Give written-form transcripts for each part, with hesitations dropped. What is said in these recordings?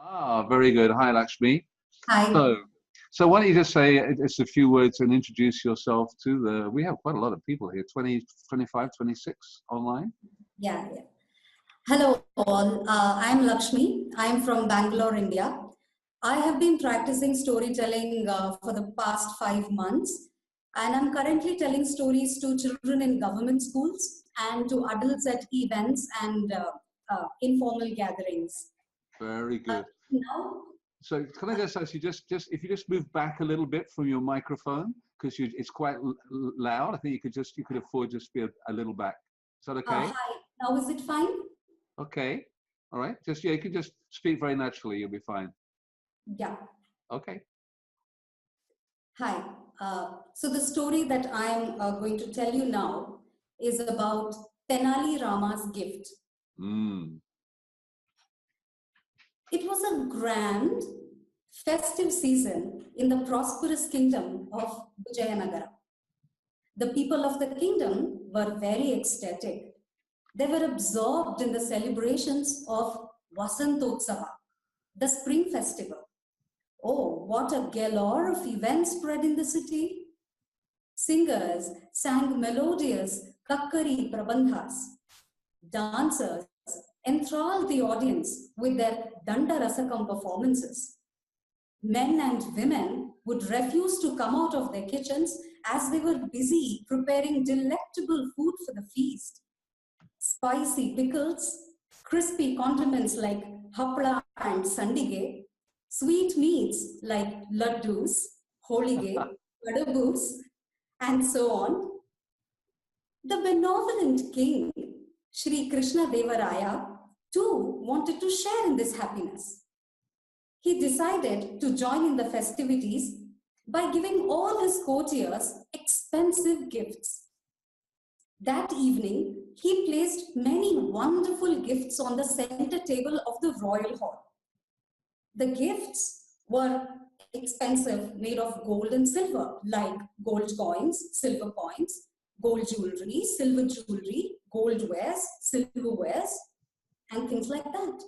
Ah, very good. Hi, Lakshmi. Hi. So, so why don't you just say just a few words and introduce yourself to the, we have quite a lot of people here, 20, 25, 26 online. Yeah. Hello, all. I'm Lakshmi. I'm from Bangalore, India. I have been practicing storytelling for the past 5 months, and I'm currently telling stories to children in government schools and to adults at events and informal gatherings. Very Uh, good. now, So can I just ask you, if you just move back a little bit from your microphone, because it's quite loud. I think you could afford just be a little back. Is that okay? hi. Now, is it fine? Okay. All right. Just, yeah, you can just speak very naturally. You'll be fine. Yeah. Okay. Hi. So the story that I'm going to tell you now is about Tenali Rama's gift. Mm. It was a grand, festive season in the prosperous kingdom of Vijayanagara. The people of the kingdom were very ecstatic. They were absorbed in the celebrations of Vasantotsava, the spring festival. Oh, what a galore of events spread in the city! Singers sang melodious Kakkari Prabandhas. Dancers enthralled the audience with their Danda Rasakam performances. Men and women would refuse to come out of their kitchens as they were busy preparing delectable food for the feast. Spicy pickles, crispy condiments like hapla and sandige, sweet meats like laddus, holige, kadabus, and so on. The benevolent king, Sri Krishna Devaraya, too wanted to share in this happiness. He decided to join in the festivities by giving all his courtiers expensive gifts. That evening, he placed many wonderful gifts on the center table of the royal hall. The gifts were expensive, made of gold and silver, like gold coins, silver coins, gold jewelry, silver jewelry, gold wares, silverwares, and things like that.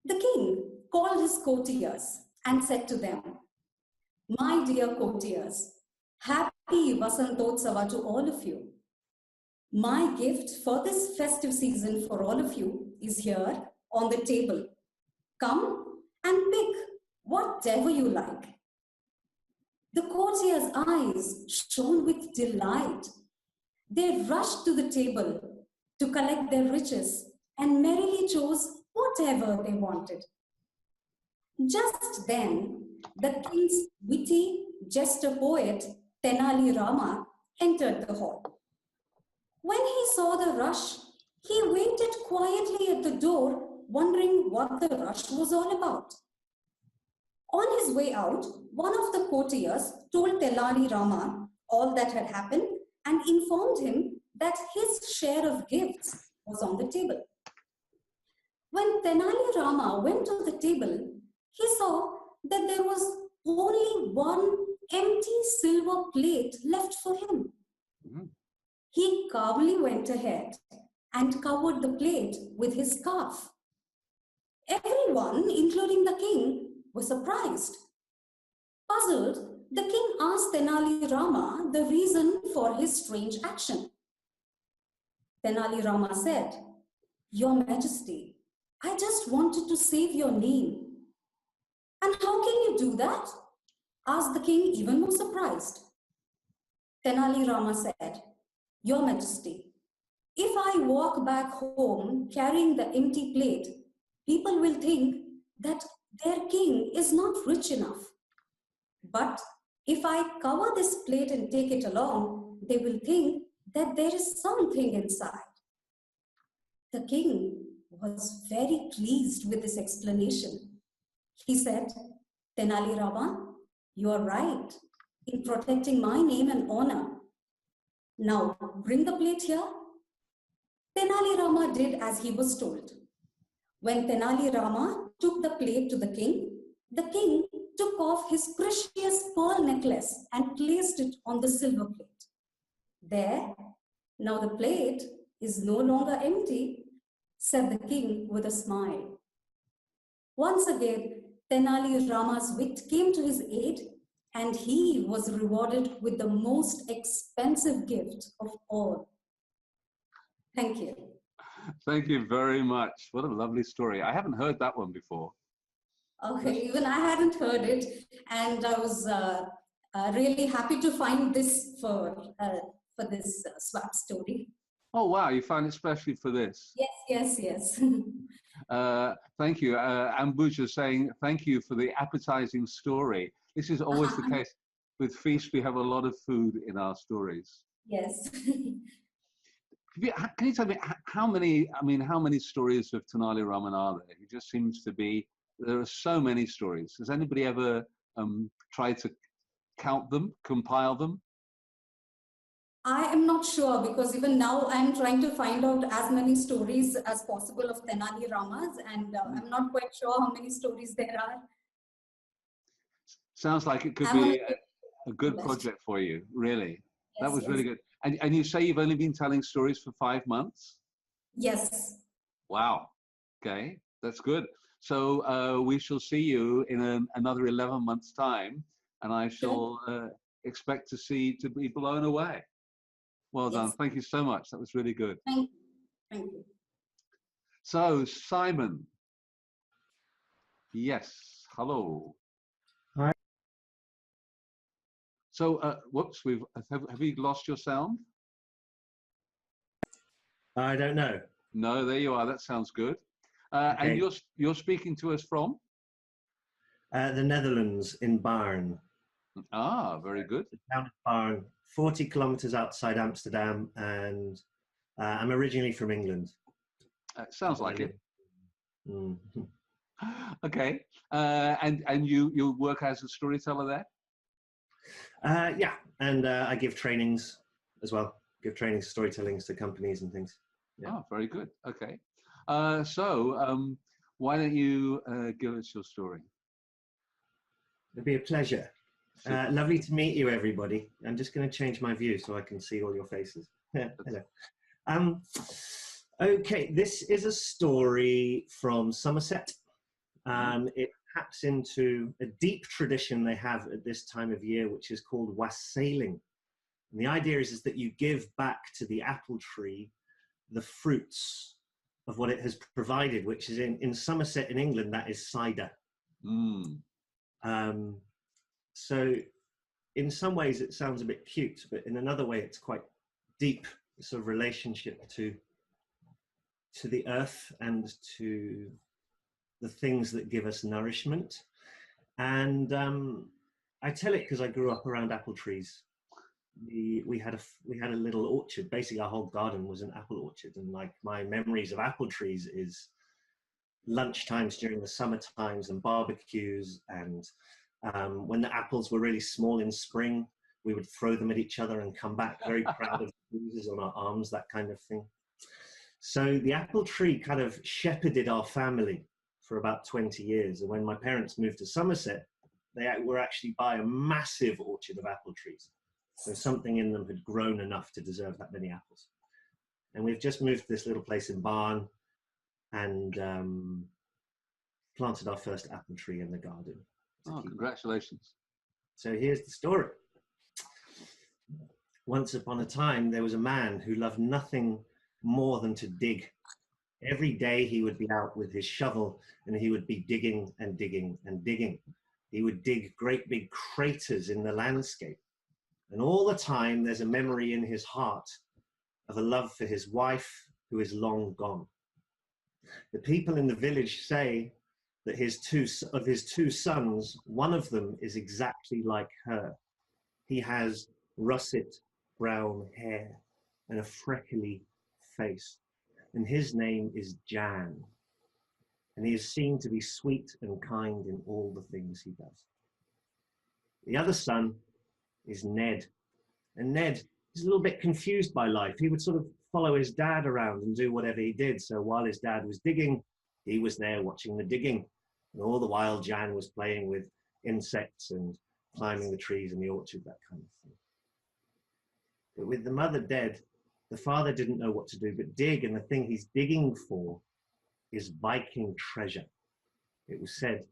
The king called his courtiers and said to them, "My dear courtiers, happy Vasantotsava to all of you. My gift for this festive season for all of you is here on the table. Come and pick whatever you like." The courtiers' eyes shone with delight. They rushed to the table to collect their riches and merrily chose whatever they wanted. Just then, the king's witty jester poet, Tenali Rama, entered the hall. When he saw the rush, he waited quietly at the door, wondering what the rush was all about. On his way out, one of the courtiers told Tenali Rama all that had happened and informed him that his share of gifts was on the table. When Tenali Rama went to the table, he saw that there was only one empty silver plate left for him. Mm-hmm. He calmly went ahead and covered the plate with his scarf. Everyone, including the king, was surprised. Puzzled, the king asked Tenali Rama the reason for his strange action. Tenali Rama said, "Your Majesty, I just wanted to save your name." "And how can you do that?" asked the king, even more surprised. Tenali Rama said, "Your Majesty, if I walk back home carrying the empty plate, people will think that their king is not rich enough. But if I cover this plate and take it along, they will think that there is something inside." The king was very pleased with this explanation. He said, "Tenali Rama, you are right in protecting my name and honor. Now bring the plate here." Tenali Rama did as he was told. When Tenali Rama took the plate to the king took off his precious pearl necklace and placed it on the silver plate. "There, now the plate is no longer empty," said the king with a smile. Once again, Tenali Rama's wit came to his aid, and he was rewarded with the most expensive gift of all. Thank you. Thank you very much. What a lovely story. I haven't heard that one before. Okay, even I hadn't heard it, and I was really happy to find this for this swap story. Oh, wow. You found it especially for this. Yes, yes. Thank you. Ambuja is saying, thank you for the appetizing story. This is always the case. With feast, we have a lot of food in our stories. Yes. Can you tell me how many stories of Tenali Raman are there? It just seems to be, there are so many stories. Has anybody ever tried to count them, compile them? I am not sure, because even now I'm trying to find out as many stories as possible of Tenali Ramas, and I'm not quite sure how many stories there are. Sounds like it could be a good project for you, really. Yes, that was really good. And you say you've only been telling stories for 5 months? Yes. Wow. Okay, that's good. So we shall see you in another 11 months' time, and I shall expect to be blown away. Well done. Thank you so much. That was really good. Thank you. Thank you. So, Simon. Yes. Hello. Hi. So, whoops, have you lost your sound? I don't know. No, there you are. That sounds good. Okay. And you're speaking to us from? The Netherlands, in Baarn. Ah, very good. The town of Baarn, 40 kilometers outside Amsterdam, and I'm originally from England. Sounds like it. Mm. Okay. And you work as a storyteller there? Yeah, and I give trainings as well. Give trainings, storytellings to companies and things. Yeah. Oh, very good. Okay. So why don't you give us your story? It'd be a pleasure. Lovely to meet you, everybody. I'm just going to change my view so I can see all your faces. Hello. Okay, this is a story from Somerset. It taps into a deep tradition they have at this time of year, which is called wassailing. And the idea is that you give back to the apple tree the fruits of what it has provided, which is in Somerset in England, that is cider. So in some ways it sounds a bit cute, but in another way it's quite deep sort of relationship to the earth and to the things that give us nourishment. And I tell it because I grew up around apple trees. We had a little orchard. Basically our whole garden was an apple orchard, and like my memories of apple trees is lunch times during the summer times and barbecues, and when the apples were really small in spring, we would throw them at each other and come back very proud of the bruises on our arms, that kind of thing. So the apple tree kind of shepherded our family for about 20 years. And when my parents moved to Somerset, they were actually by a massive orchard of apple trees. So something in them had grown enough to deserve that many apples. And we've just moved to this little place in Baarn and planted our first apple tree in the garden. Oh, congratulations. So here's the story. Once upon a time, there was a man who loved nothing more than to dig. Every day he would be out with his shovel and he would be digging and digging and digging. He would dig great big craters in the landscape. And all the time there's a memory in his heart of a love for his wife who is long gone. The people in the village say that his two sons, one of them is exactly like her. He has russet brown hair and a freckly face, and his name is Jan, and he is seen to be sweet and kind in all the things he does. The other son is Ned, and Ned is a little bit confused by life. He would sort of follow his dad around and do whatever he did. So while his dad was digging, he was there watching the digging, and all the while Jan was playing with insects and climbing the trees in the orchard, that kind of thing. But with the mother dead, the father didn't know what to do but dig, and the thing he's digging for is Viking treasure. It was said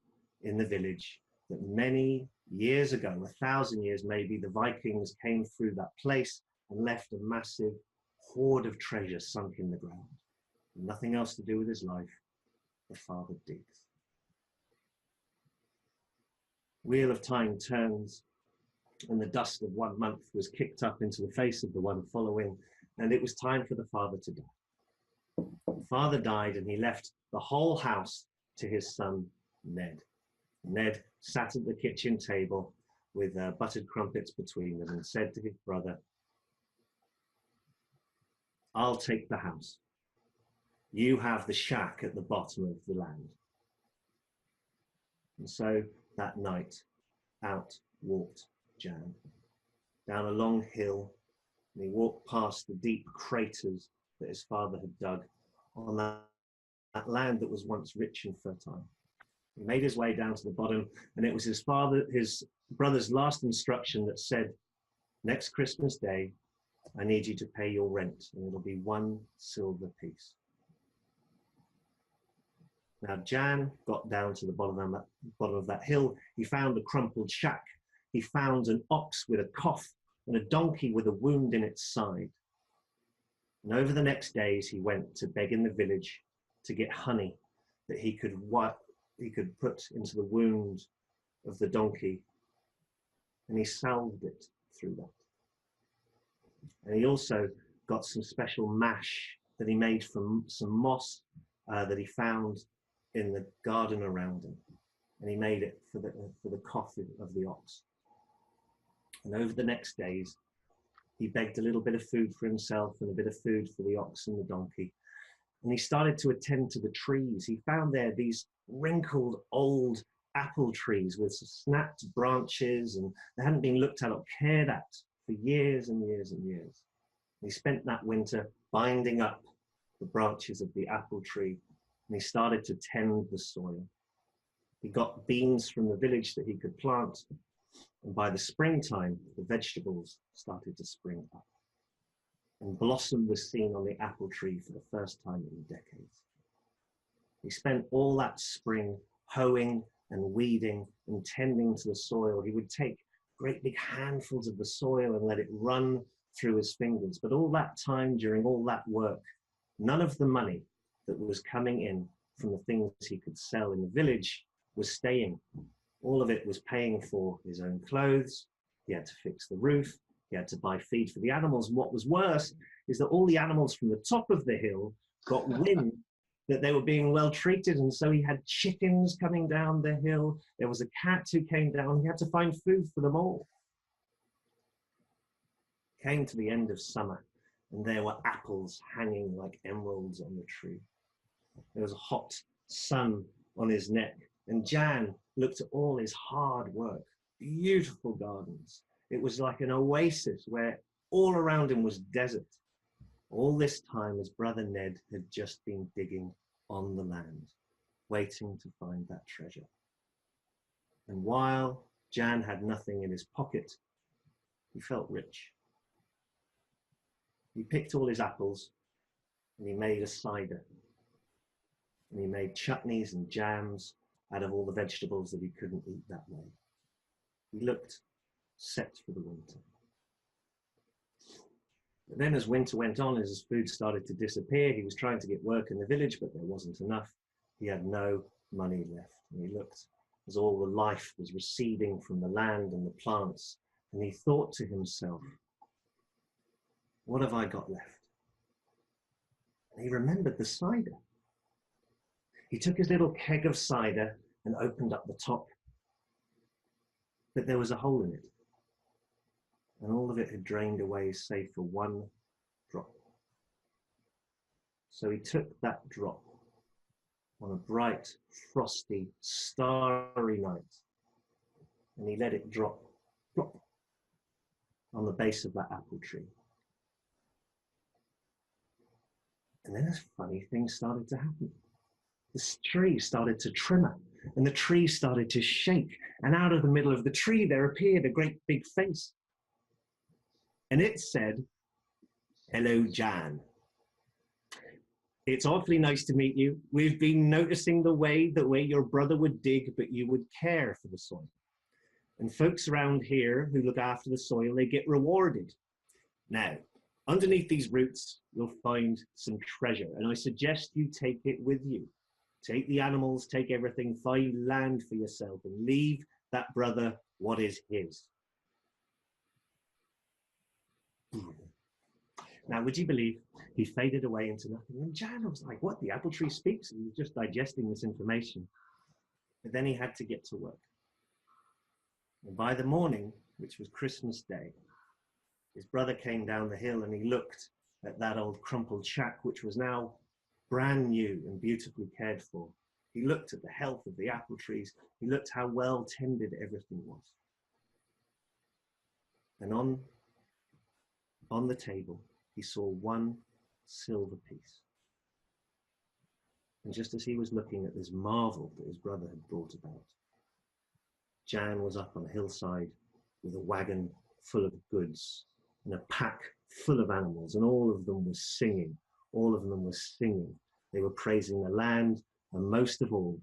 in the village that many years ago, 1,000 years maybe, the Vikings came through that place and left a massive hoard of treasure sunk in the ground. Nothing else to do with his life. The father digs. Wheel of time turns, and the dust of 1 month was kicked up into the face of the one following, and it was time for the father to die. The father died, and he left the whole house to his son, Ned. Ned sat at the kitchen table with buttered crumpets between them and said to his brother, "I'll take the house. You have the shack at the bottom of the land." And so that night, out walked Jan, down a long hill, and he walked past the deep craters that his father had dug on that land that was once rich and fertile. He made his way down to the bottom, and it was his brother's last instruction that said, "Next Christmas Day, I need you to pay your rent, and it'll be 1 silver piece." Now, Jan got down to the bottom of that hill. He found a crumpled shack. He found an ox with a cough and a donkey with a wound in its side. And over the next days, he went to beg in the village to get honey that he could put into the wound of the donkey. And he salved it through that. And he also got some special mash that he made from some moss that he found in the garden around him, and he made it for the cough of the ox. And over the next days, he begged a little bit of food for himself and a bit of food for the ox and the donkey. And he started to attend to the trees. He found there these wrinkled old apple trees with snapped branches, and they hadn't been looked at or cared at for years and years and years. And he spent that winter binding up the branches of the apple tree, and he started to tend the soil. He got beans from the village that he could plant, and by the springtime, the vegetables started to spring up. And blossom was seen on the apple tree for the first time in decades. He spent all that spring hoeing and weeding and tending to the soil. He would take great big handfuls of the soil and let it run through his fingers. But all that time, during all that work, none of the money that was coming in from the things he could sell in the village was staying. All of it was paying for his own clothes. He had to fix the roof. He had to buy feed for the animals. And what was worse is that all the animals from the top of the hill got wind that they were being well treated. And so he had chickens coming down the hill. There was a cat who came down. He had to find food for them all. Came to the end of summer, and there were apples hanging like emeralds on the tree. There was a hot sun on his neck, and Jan looked at all his hard work, beautiful gardens. It was like an oasis where all around him was desert. All this time, his brother Ned had just been digging on the land, waiting to find that treasure. And while Jan had nothing in his pocket, he felt rich. He picked all his apples, and he made a cider. And he made chutneys and jams out of all the vegetables that he couldn't eat that way. He looked set for the winter. But then as winter went on, as his food started to disappear, he was trying to get work in the village, but there wasn't enough. He had no money left. And he looked as all the life was receding from the land and the plants, and he thought to himself, what have I got left? And he remembered the cider. He took his little keg of cider and opened up the top, but there was a hole in it, and all of it had drained away save for one drop. So he took that drop on a bright, frosty, starry night, and he let it drop, plop, on the base of that apple tree. And then a funny thing started to happen. This tree started to tremor, and the tree started to shake, and out of the middle of the tree there appeared a great big face. And it said, "Hello, Jan. It's awfully nice to meet you. We've been noticing the way your brother would dig, but you would care for the soil. And folks around here who look after the soil, they get rewarded. Now, underneath these roots, you'll find some treasure, and I suggest you take it with you. Take the animals, take everything, find land for yourself, and leave that brother what is his. Now, would you believe he faded away into nothing? And Jan was like, what? The apple tree speaks? And he was just digesting this information. But then he had to get to work. And by the morning, which was Christmas Day, his brother came down the hill and he looked at that old crumpled shack, which was now brand new and beautifully cared for. He looked at the health of the apple trees. He looked how well tended everything was. And on the table, he saw one silver piece. And just as he was looking at this marvel that his brother had brought about, Jan was up on a hillside with a wagon full of goods and a pack full of animals, and all of them were singing. All of them were singing. They were praising the land, and most of all,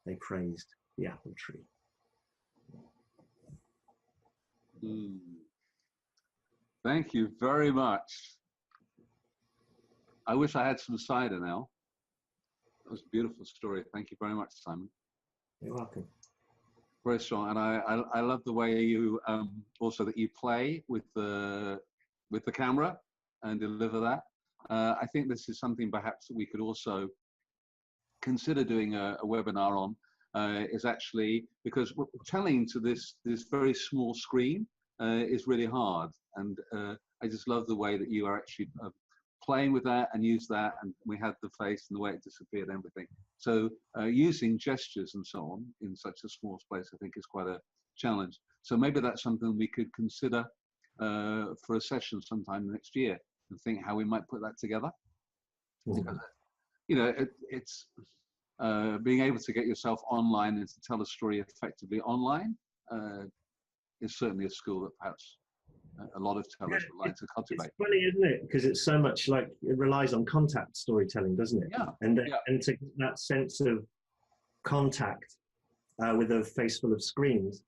they praised the apple tree. Thank you very much. I wish I had some cider now. That was a beautiful story. Thank you very much, Simon. You're welcome. Very strong, and I love the way you also that you play with the camera and deliver that. I think this is something perhaps that we could also consider doing a webinar on. Is actually because telling to this very small screen is really hard, and I just love the way that you are actually playing with that and use that, and we had the face and the way it disappeared and everything. So using gestures and so on in such a small space, I think is quite a challenge. So maybe that's something we could consider for a session sometime next year, and think how we might put that together. Because, you know, it's being able to get yourself online and to tell a story effectively online is certainly a skill that perhaps a lot of tellers would like to cultivate. It's funny, isn't it? Because it's so much like it relies on contact storytelling, doesn't it? Yeah. And to get that sense of contact with a face full of screens.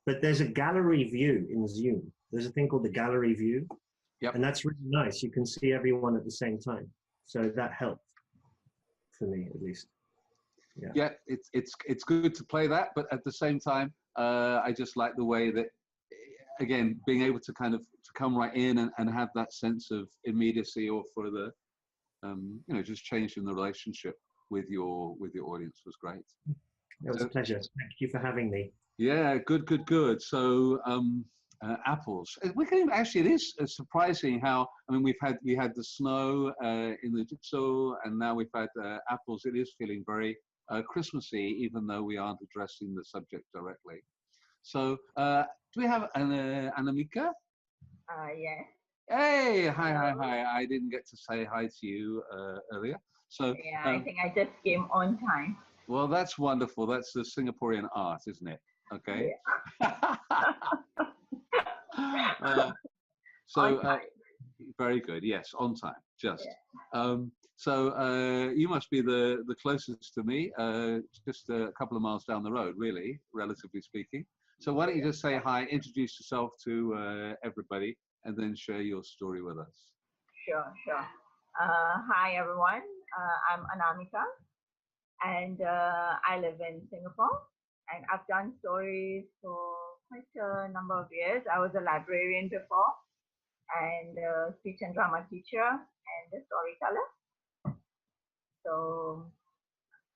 But there's a gallery view in Zoom. There's a thing called the gallery view. Yep. And that's really nice. You can see everyone at the same time. So that helped for me, at least. Yeah, it's good to play that, but at the same time, I just like the way that, again, being able to kind of to come right in and have that sense of immediacy, or for the, you know, just changing the relationship with your audience was great. It was a pleasure. Thank you for having me. Yeah, good. So apples. We can actually, it is surprising how, I mean, we had the snow in the Jitsu, and now we've had apples. It is feeling very Christmassy, even though we aren't addressing the subject directly. So do we have Anamika? Yes. Hey, hi. I didn't get to say hi to you earlier. So yeah, I think I just came on time. Well, that's wonderful. That's the Singaporean art, isn't it? Okay. Yeah. So very good. Yes, on time. Just. Yeah. So you must be the closest to me, just a couple of miles down the road, really, relatively speaking. So why don't you just say hi, introduce yourself to everybody, and then share your story with us. Sure. Hi, everyone. I'm Anamika, and I live in Singapore, and I've done stories for quite a number of years. I was a librarian before, and a speech and drama teacher, and a storyteller. So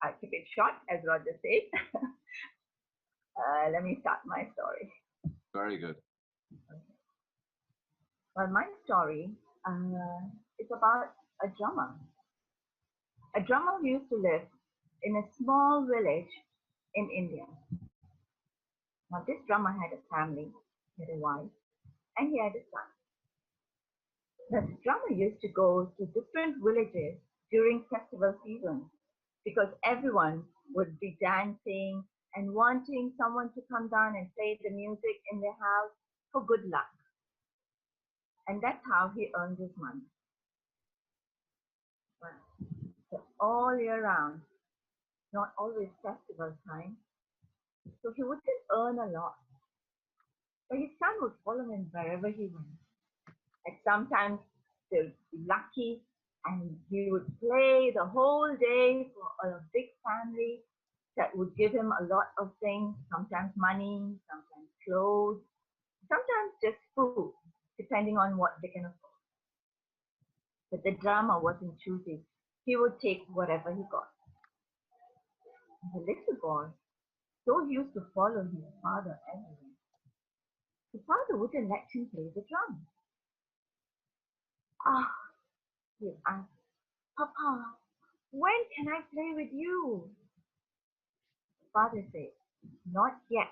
I'll keep it short, as Roger said. Let me start my story. Very good. Okay. Well, my story is about a drummer. A drummer who used to live in a small village in India. Now, this drummer had a family, he had a wife, and he had a son. Now, the drummer used to go to different villages during festival season because everyone would be dancing and wanting someone to come down and play the music in their house for good luck. And that's how he earned his money. Well, so all year round, not always festival time, so he wouldn't earn a lot. But his son would follow him wherever he went. And sometimes they would be lucky and he would play the whole day for a big family that would give him a lot of things, sometimes money, sometimes clothes, sometimes just food, depending on what they can afford. But the drummer wasn't choosy. He would take whatever he got. The little boy, so used to follow his father everywhere, the father wouldn't let him play the drum. Ah, he asked, Papa, when can I play with you? The father said, not yet,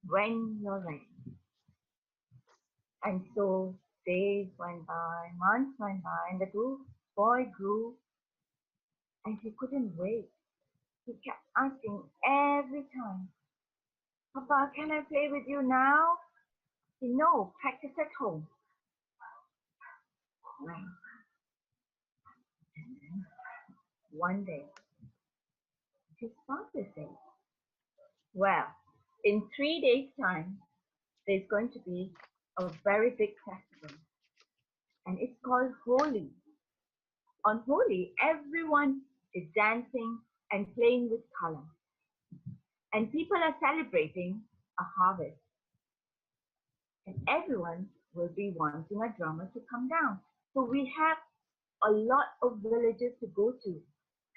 when you're ready. And so days went by, months went by, and the boy grew, and he couldn't wait. He kept asking every time, Papa, can I play with you now? No, practice at home. Well, and then one day, his father said, well, in 3 days' time, there's going to be a very big festival, and it's called Holi. On Holi, everyone is dancing and playing with color, and people are celebrating a harvest, and everyone will be wanting a drummer to come down. So we have a lot of villages to go to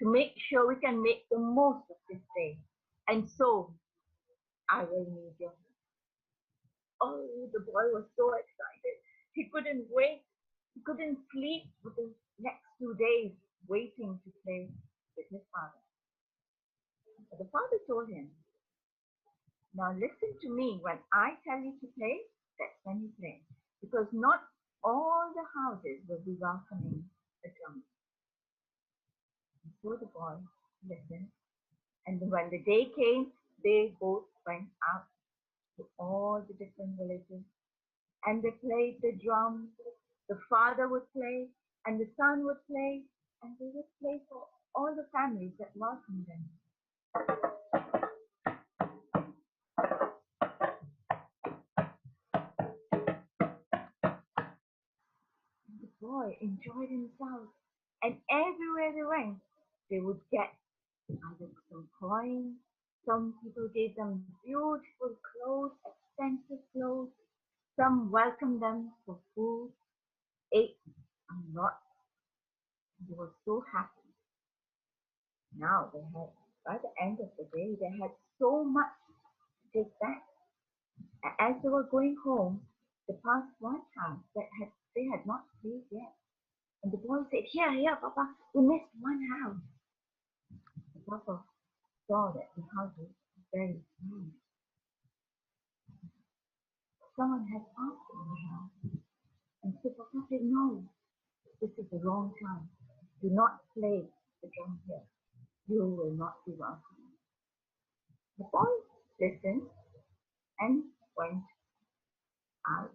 make sure we can make the most of this day. And so I will need your help. Oh, the boy was so excited. He couldn't wait. He couldn't sleep for the next 2 days waiting to play with his father. But the father told him, now listen to me. When I tell you to play, that's when you play. Because not all the houses will be welcoming the drummer. So the boy listened. And when the day came, they both went out to all the different villages. And they played the drums. The father would play, and the son would play, and they would play for all the families that welcomed them. The boy enjoyed himself, and everywhere they went, they would get either some coins. Some people gave them beautiful clothes, expensive clothes. Some welcomed them for food, ate a lot. They were so happy. Now they had, by the end of the day, they had so much to take back. As they were going home, they passed one house that they had not played yet. And the boy said, here, Papa, we missed one house. The Papa saw that the house was very small. Someone had passed in the house. And so Papa said, no, this is the wrong time. Do not play the drum here. You will not be welcome. The boy listened and went out.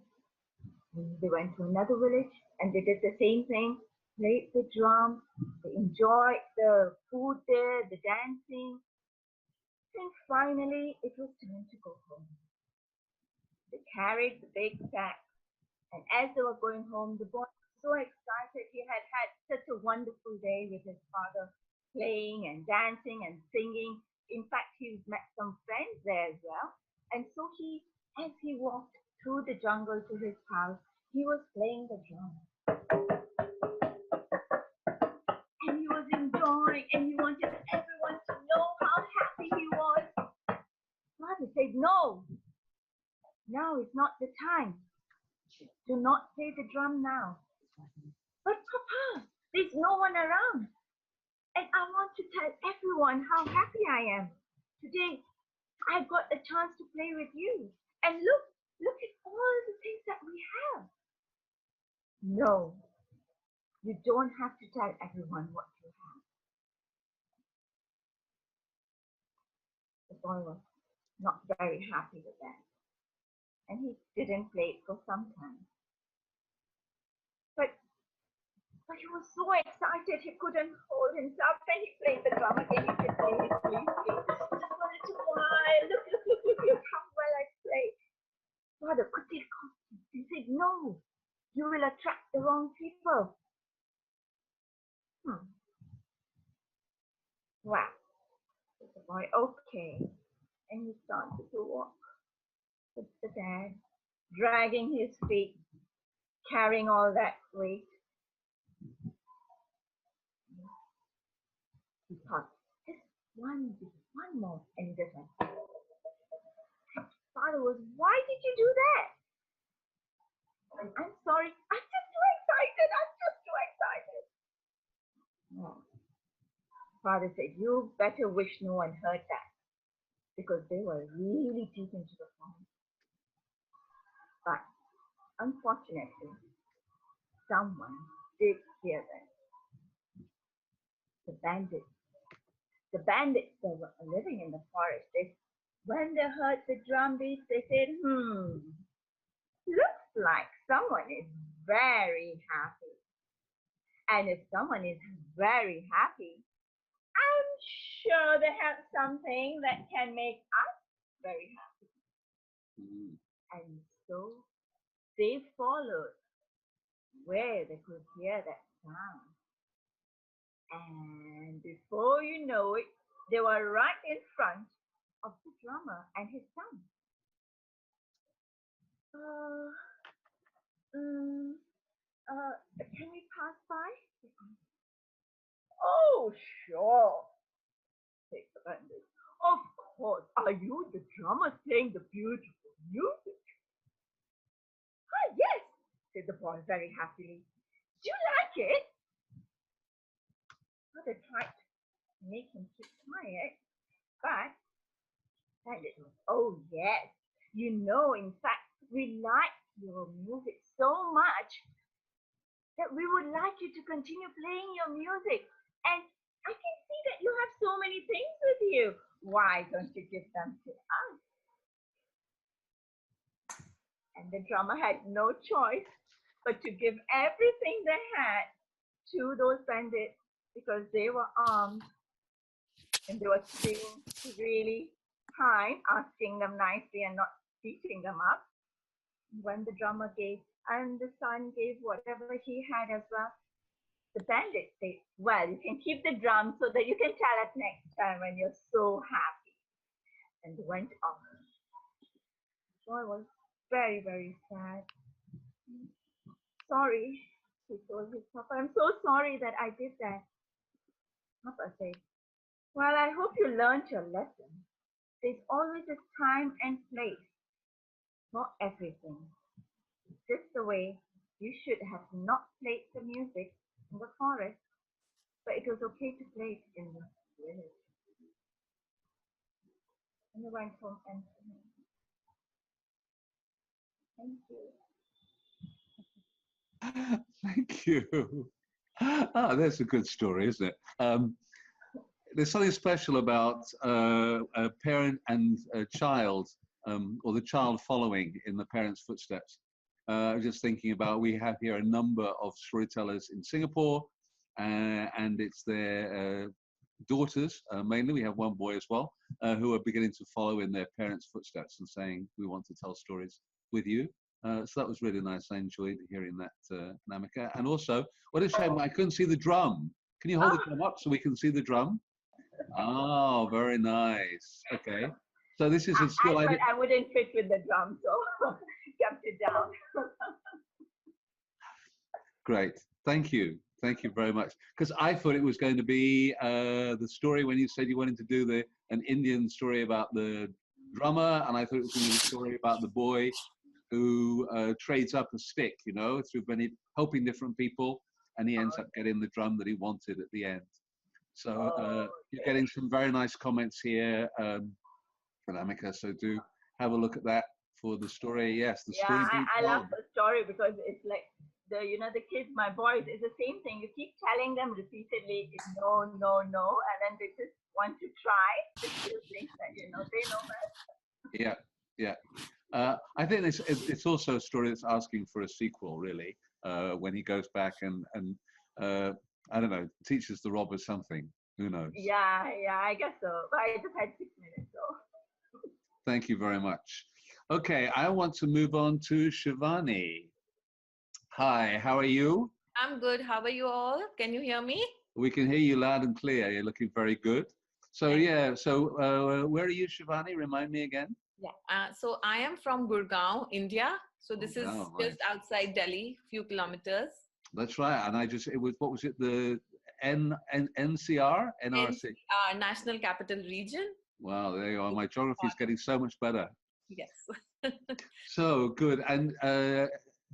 They went to another village and they did the same thing, played the drum, they enjoyed the food there, the dancing. And finally, it was time to go home. They carried the big sack, and as they were going home, the boy was so excited. He had had such a wonderful day with his father, playing and dancing and singing. In fact, he met some friends there as well. And so as he walked through the jungle to his house, he was playing the drum. And he was enjoying, and he wanted everyone to know how happy he was. Father said, no, now is not the time. Do not play the drum now. But Papa, there's no one around. And I want to tell everyone how happy I am. Today, I got a chance to play with you. And look at all the things that we have. No, you don't have to tell everyone what you have. The boy was not very happy with that. And he didn't play it for some time. But But he was so excited he couldn't hold himself, and he played the drum again. He said, please, please, please. Just for a little while. Look how well I play. Father, quickly called him. He said, no, you will attract the wrong people. Well, said the boy, okay. And he started to walk with the dad, dragging his feet, carrying all that weight. He thought, just one more, and he just went. Father was, why did you do that? I'm sorry, I'm just too excited. Oh. Father said, you better wish no one heard that, because they were really deep into the forest. But unfortunately, someone did hear them. The bandits that were living in the forest, when they heard the drum beats, they said, looks like someone is very happy. And if someone is very happy, I'm sure they have something that can make us very happy. And so they followed where they could hear that sound. And before you know it, they were right in front of the drummer and his son. Can we pass by? Oh, sure, said the bandit. Of course. Are you the drummer playing the beautiful music? Ah, yes, said the boy very happily. Do you like it? Mother tried to make him keep quiet, but bandit was, oh yes, you know, in fact, we like your music so much that we would like you to continue playing your music. And I can see that you have so many things with you. Why don't you give them to us? And the drummer had no choice but to give everything they had to those bandits, because they were armed and they were still really kind, asking them nicely and not beating them up. When the drummer gave and the son gave whatever he had as well, the bandit said, well, you can keep the drum so that you can tell us next time when you're so happy. And went off. The boy was very, very sad. Sorry, he told his papa, I'm so sorry that I did that. Papa said, well, I hope you learned your lesson. There's always a time and place for everything. Just the way you should have not played the music in the forest, but it was okay to play it in the village. And they went home and thank you. Thank you. Ah, that's a good story, isn't it? There's something special about a parent and a child, or the child following in the parent's footsteps. Just thinking about, we have here a number of storytellers in Singapore, and it's their daughters, mainly. We have one boy as well, who are beginning to follow in their parents' footsteps and saying, we want to tell stories with you. So that was really nice. I enjoyed hearing that, Anamika. And also, what a shame I couldn't see the drum. Can you hold the drum up so we can see the drum? Oh, very nice. Okay. So this is a skill I wouldn't fit with the drum, so kept it down. Great. Thank you. Thank you very much. Because I thought it was going to be the story when you said you wanted to do an Indian story about the drummer, and I thought it was going to be a story about the boy who trades up a stick, you know, through helping different people, and he ends up getting the drum that he wanted at the end. So you're getting some very nice comments here, Anamika. So do have a look at that for the story. Yes, the story. Yeah, I love the story because it's like the kids, my boys, it's the same thing. You keep telling them repeatedly, no, no, no, and then they just want to try. They still think that they know best. Yeah, yeah. I think it's also a story that's asking for a sequel, really, when he goes back and I don't know, teaches the robber something. Who knows? Yeah, I guess so. But I just had 6 minutes, so. Thank you very much. Okay, I want to move on to Shivani. Hi, how are you? I'm good. How are you all? Can you hear me? We can hear you loud and clear. You're looking very good. So Thank yeah, so where are you, Shivani? Remind me again. Yeah. So I am from Gurgaon, India. So this is Gurgaon, right. just outside Delhi, few kilometers. That's right. And it was, what was it? The NCR? NRC. NCR, National Capital Region. Wow, there you are. My geography is getting so much better. Yes. So good. And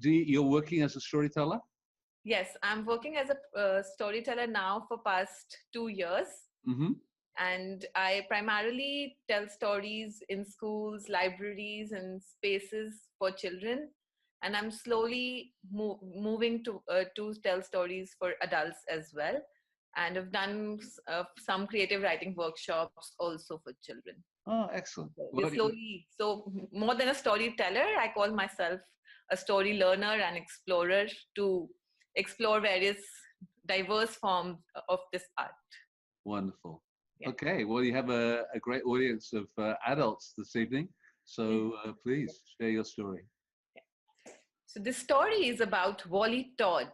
you're working as a storyteller? Yes, I'm working as a storyteller now for past 2 years. Mm-hmm. And I primarily tell stories in schools, libraries, and spaces for children. And I'm slowly moving to tell stories for adults as well. And I've done some creative writing workshops also for children. Oh, excellent. So more than a storyteller, I call myself a story learner and explorer to explore various diverse forms of this art. Wonderful. Yeah. Okay, well, you have a great audience of adults this evening. So please share your story. So this story is about Wally Todd,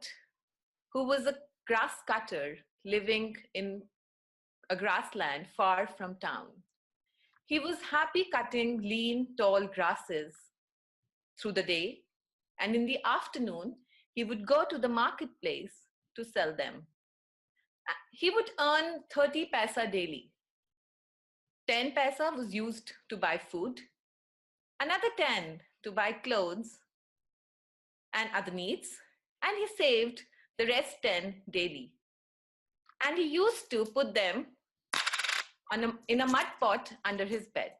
who was a grass cutter living in a grassland far from town. He was happy cutting lean, tall grasses through the day, and in the afternoon, he would go to the marketplace to sell them. He would earn 30 paisa daily. 10 paisa was used to buy food, another 10 to buy clothes and other needs, and he saved the rest 10 daily. And he used to put them in a mud pot under his bed.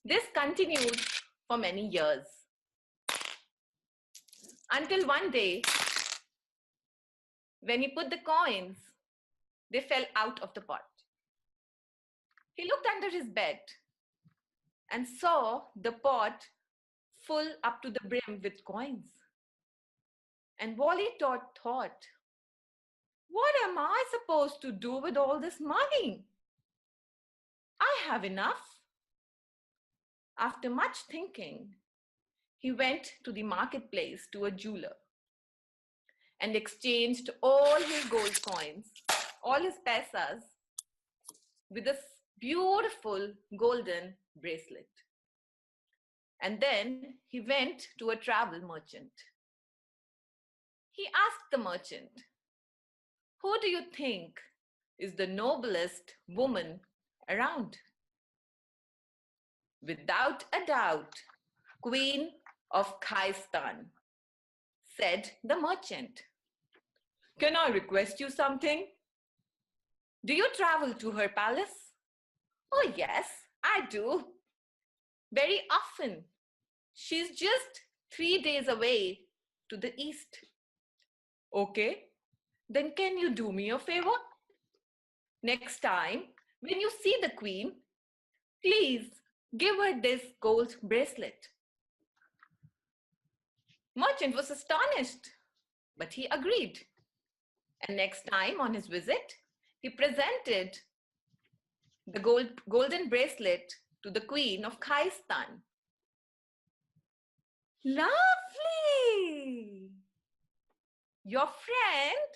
This continued for many years. Until one day, when he put the coins, they fell out of the pot. He looked under his bed and saw the pot full up to the brim with coins. And Wally Todd thought, what am I supposed to do with all this money? I have enough. After much thinking, he went to the marketplace to a jeweler and exchanged all his gold coins, all his paisas, with a beautiful golden bracelet. And then he went to a travel merchant. He asked the merchant, who do you think is the noblest woman around? Without a doubt, Queen of Khaistan, said the merchant. Can I request you something? Do you travel to her palace? Oh yes, I do. Very often. She's just 3 days away to the east. Okay, then can you do me a favor? Next time, when you see the queen, please give her this gold bracelet. Merchant was astonished, but he agreed. And next time on his visit, he presented the golden bracelet to the Queen of Khaistan. Lovely! Your friend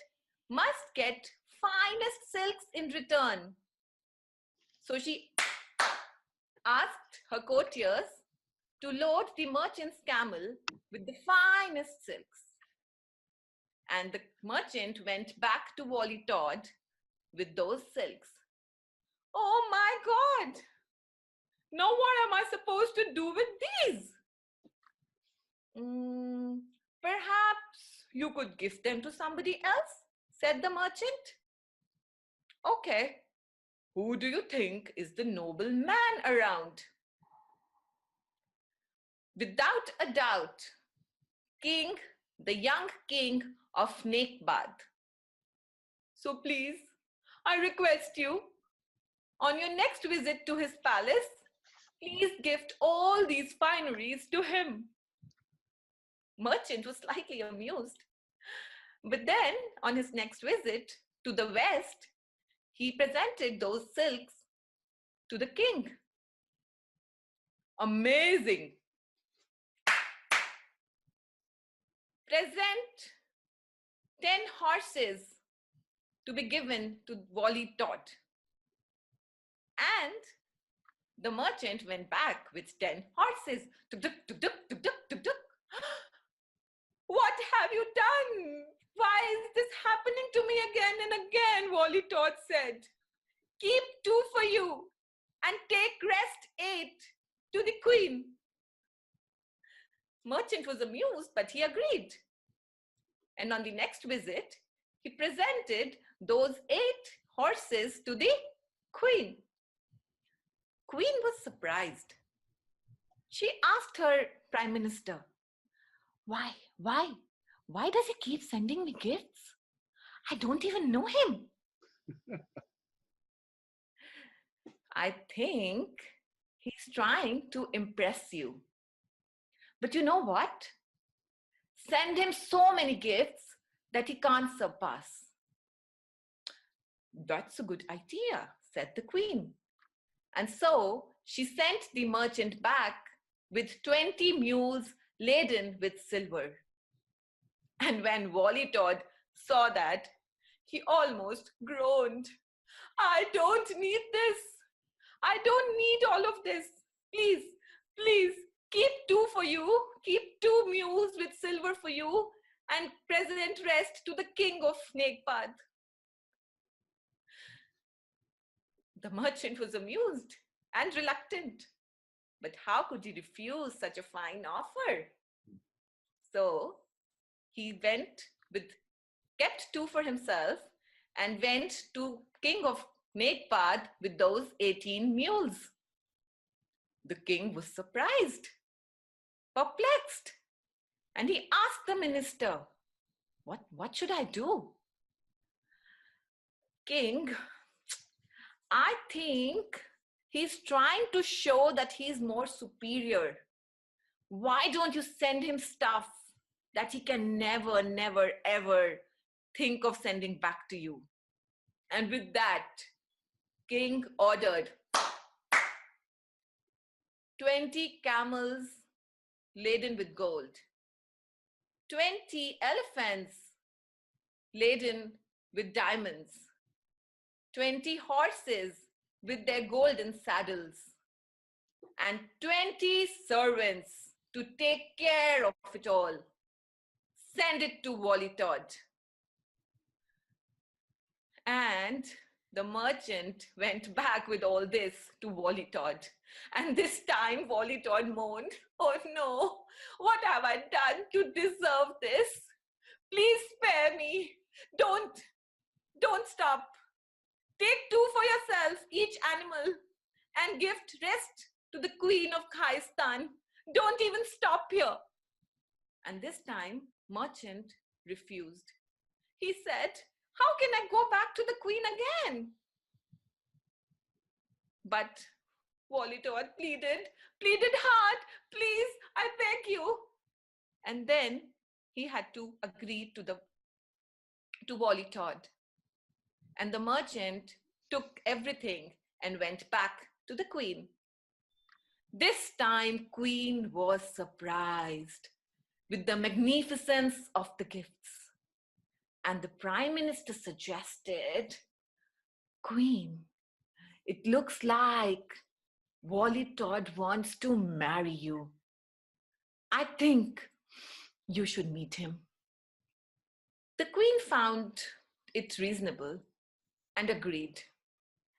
must get finest silks in return. So she asked her courtiers to load the merchant's camel with the finest silks. And the merchant went back to Wally Todd with those silks. Oh my God! Now what am I supposed to do with these? Perhaps you could give them to somebody else, said the merchant. Okay, who do you think is the noble man around? Without a doubt, the young king of Nekbad. So please, I request you, on your next visit to his palace, please gift all these fineries to him. Merchant was slightly amused, But then, on his next visit to the west, he presented those silks to the king. Amazing! Present 10 horses to be given to Wali Todd. And the merchant went back with 10 horses. Tuk, tuk, tuk, tuk, tuk, tuk, tuk, tuk. What have you done? Why is this happening to me again and again? Wali Todd said. Keep 2 for you and take rest 8 to the queen. Merchant was amused, but he agreed. And on the next visit, he presented those 8 horses to the queen. Queen was surprised. She asked her prime minister, why does he keep sending me gifts? I don't even know him. I think he's trying to impress you. But you know what? Send him so many gifts that he can't surpass. That's a good idea, said the queen. And so she sent the merchant back with 20 mules laden with silver. And when Wali Todd saw that, he almost groaned. I don't need this. I don't need all of this. Please, please, keep 2 for you. Keep 2 mules with silver for you and present rest to the king of Negpad. The merchant was amused and reluctant. But how could he refuse such a fine offer? So he kept 2 for himself and went to king of Negpad with those 18 mules. The king was surprised, perplexed, and he asked the minister, what should I do? King, I think he's trying to show that he's more superior. Why don't you send him stuff that he can never, never, ever think of sending back to you? And with that, king ordered 20 camels laden with gold, 20 elephants laden with diamonds, 20 horses with their golden saddles, and 20 servants to take care of it all. Send it to Wali Todd. And the merchant went back with all this to Wali Todd. And this time Wali Todd moaned, oh no, what have I done to deserve this? Please spare me. Don't stop. Take 2 for yourself, each animal, and gift rest to the queen of Khaistan. Don't even stop here. And this time, merchant refused. He said, how can I go back to the queen again? But Wali Todd pleaded hard, please, I beg you. And then he had to agree to Wali Todd. And the merchant took everything and went back to the queen. This time, queen was surprised with the magnificence of the gifts. And the prime minister suggested, Queen, it looks like Wali Todd wants to marry you. I think you should meet him. The queen found it reasonable and agreed.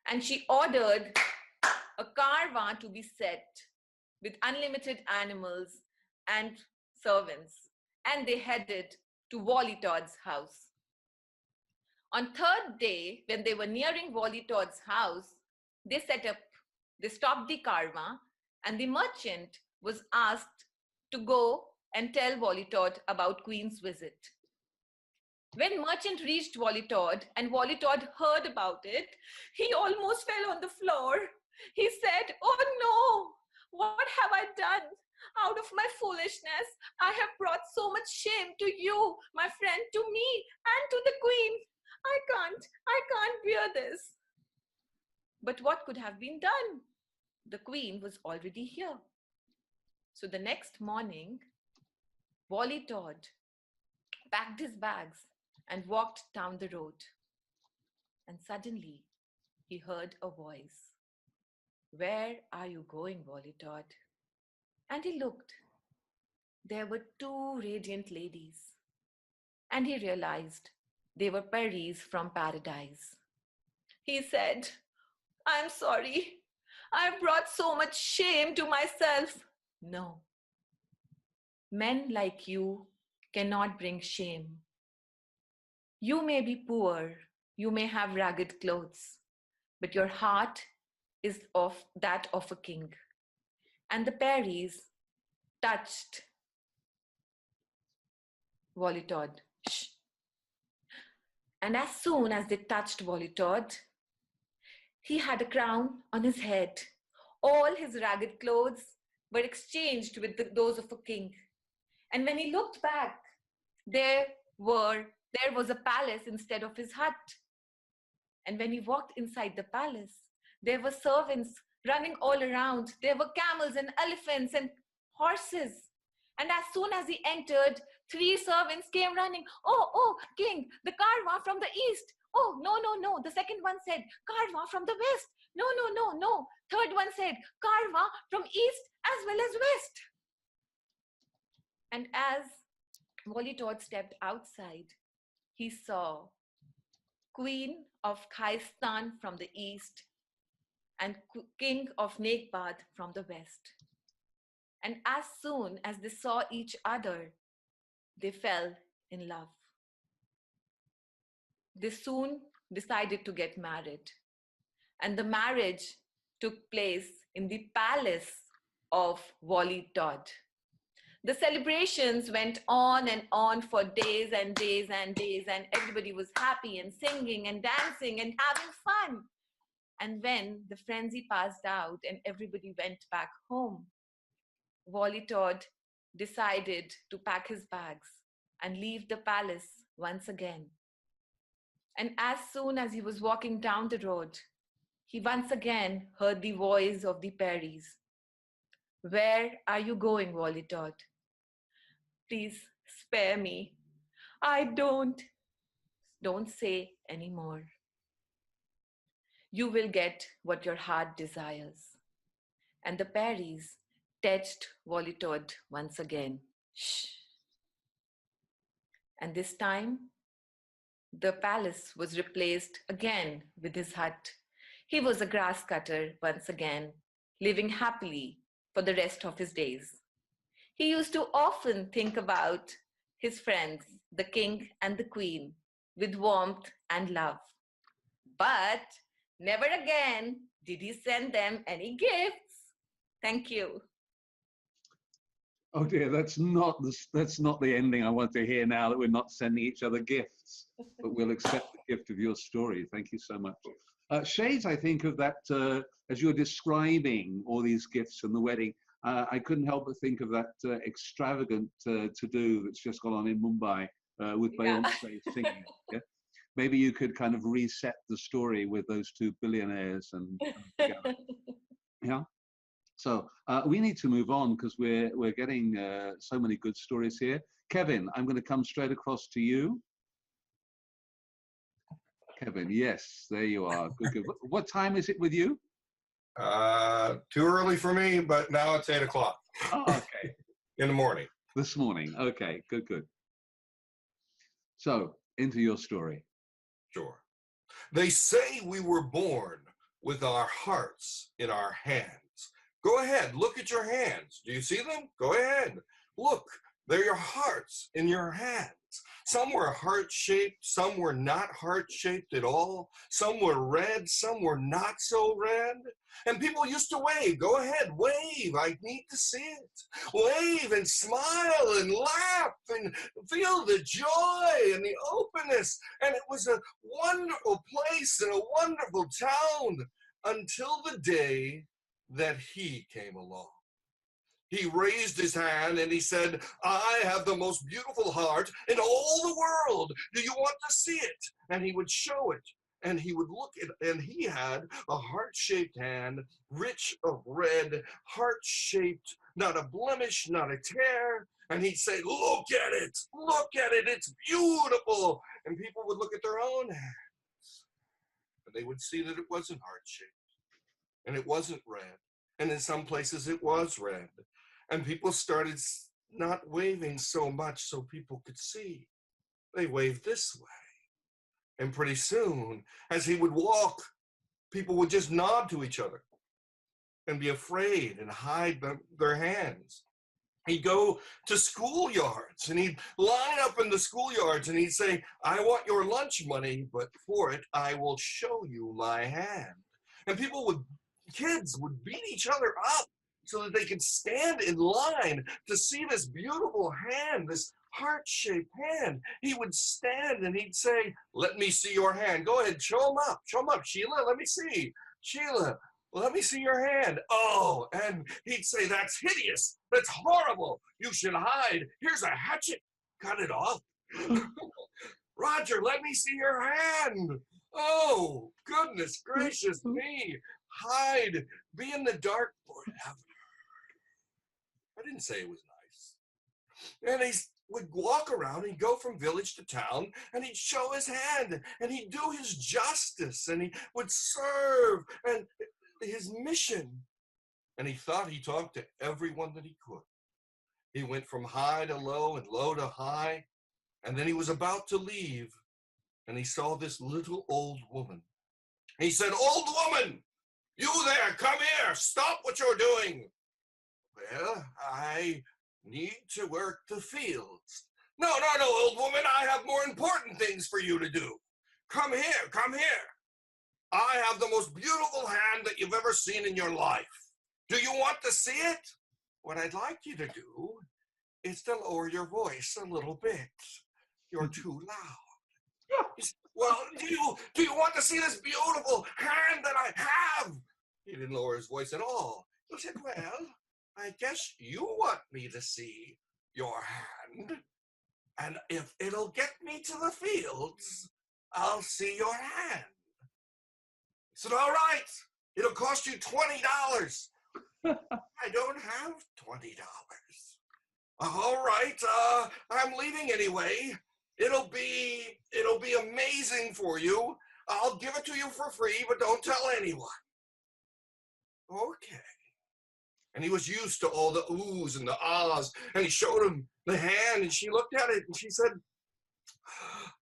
And she ordered a caravan to be set with unlimited animals and servants. And they headed to Wali Todd's house. On 3rd day, when they were nearing Wali Todd's house, they stopped the caravan, and the merchant was asked to go and tell Wali Todd about Queen's visit. When merchant reached Wali Todd and Wali Todd heard about it, he almost fell on the floor. He said, oh no, what have I done? Out of my foolishness, I have brought so much shame to you, my friend, to me, and to the queen. I can't bear this. But what could have been done? The queen was already here. So the next morning, Wally Todd packed his bags and walked down the road. And suddenly, he heard a voice. Where are you going, Wally Todd? And he looked. There were two radiant ladies. And he realized they were fairies from paradise. He said, I'm sorry. I brought so much shame to myself. No. Men like you cannot bring shame. You may be poor, you may have ragged clothes, but your heart is of that of a king. And the fairies touched Wally Todd. Shh. And as soon as they touched Wally Todd, he had a crown on his head. All his ragged clothes were exchanged with those of a king. And when he looked back, there was a palace instead of his hut. And when he walked inside the palace, there were servants running all around. There were camels and elephants and horses. And as soon as he entered, 3 servants came running. Oh, king, the caravan from the east. Oh, no. The second one said, caravan from the west. No. Third one said, caravan from east as well as west. And as Wally Todd stepped outside, he saw Queen of Khaistan from the east and King of Nekbad from the west. And as soon as they saw each other, they fell in love. They soon decided to get married. And the marriage took place in the palace of Wally Todd. The celebrations went on and on for days and days and days, and everybody was happy and singing and dancing and having fun. And when the frenzy passed out and everybody went back home, Wally Todd decided to pack his bags and leave the palace once again. And as soon as he was walking down the road, he once again heard the voice of the fairies. Where are you going, Wally Todd? Please spare me. Don't say anymore. You will get what your heart desires. And the fairies touched Wally Todd once again. Shh. And this time, the palace was replaced again with his hut. He was a grass cutter once again, living happily for the rest of his days. He used to often think about his friends, the king and the queen, with warmth and love. But never again did he send them any gifts. Thank you. Oh dear, that's not the ending I want to hear now, that we're not sending each other gifts, but we'll accept the gift of your story. Thank you so much. Shades, I think of that, as you're describing all these gifts and the wedding, I couldn't help but think of that extravagant to-do that's just gone on in Mumbai with Beyonce singing. Yeah? Maybe you could kind of reset the story with those 2 billionaires and yeah. So we need to move on because we're getting so many good stories here. Kevin, I'm going to come straight across to you. Kevin, yes, there you are. Good. What time is it with you? Too early for me, but now it's 8 o'clock. Oh, okay. In the morning. This morning. Okay, good. So, into your story. Sure. They say we were born with our hearts in our hands. Go ahead, look at your hands. Do you see them? Go ahead. Look, they're your hearts in your hands. Some were heart-shaped, some were not heart-shaped at all. Some were red, some were not so red. And people used to wave. Go ahead, wave. I need to see it. Wave and smile and laugh and feel the joy and the openness. And it was a wonderful place and a wonderful town until the day that he came along. He raised his hand and he said, I have the most beautiful heart in all the world. Do you want to see it? And he would show it. And he would look at, and he had a heart-shaped hand, rich of red, heart-shaped, not a blemish, not a tear. And he'd say, look at it, it's beautiful. And people would look at their own hands, and they would see that it wasn't heart-shaped, and it wasn't red. And in some places it was red. And people started not waving so much so people could see. They waved this way. And pretty soon, as he would walk, people would just nod to each other and be afraid and hide their hands. He'd go to schoolyards and he'd line up in the schoolyards and he'd say, I want your lunch money, but for it, I will show you my hand. And kids would beat each other up so that they could stand in line to see this beautiful hand, this heart-shaped hand. He would stand and he'd say, let me see your hand. Go ahead, show him up, Sheila, let me see. Sheila, let me see your hand. Oh, and he'd say, that's hideous, that's horrible, you should hide. Here's a hatchet, cut it off. Roger, let me see your hand. Oh, goodness gracious me. Hide, be in the dark forever. I didn't say it was nice. And he would walk around, he'd go from village to town, and he'd show his hand, and he'd do his justice, and he would serve, and his mission. And he thought he talked to everyone that he could. He went from high to low and low to high, and then he was about to leave, and he saw this little old woman. He said, old woman, you there, come here, stop what you're doing. Well, I need to work the fields. No, old woman, I have more important things for you to do. Come here, come here. I have the most beautiful hand that you've ever seen in your life. Do you want to see it? What I'd like you to do is to lower your voice a little bit. You're too loud. Well, do you want to see this beautiful hand that I have? He didn't lower his voice at all. He said, well, I guess you want me to see your hand. And if it'll get me to the fields, I'll see your hand. He said, all right, it'll cost you $20. I don't have $20. All right, I'm leaving anyway. It'll be amazing for you. I'll give it to you for free, but don't tell anyone. Okay. And he was used to all the oohs and the ahs, and he showed him the hand, and she looked at it, and she said,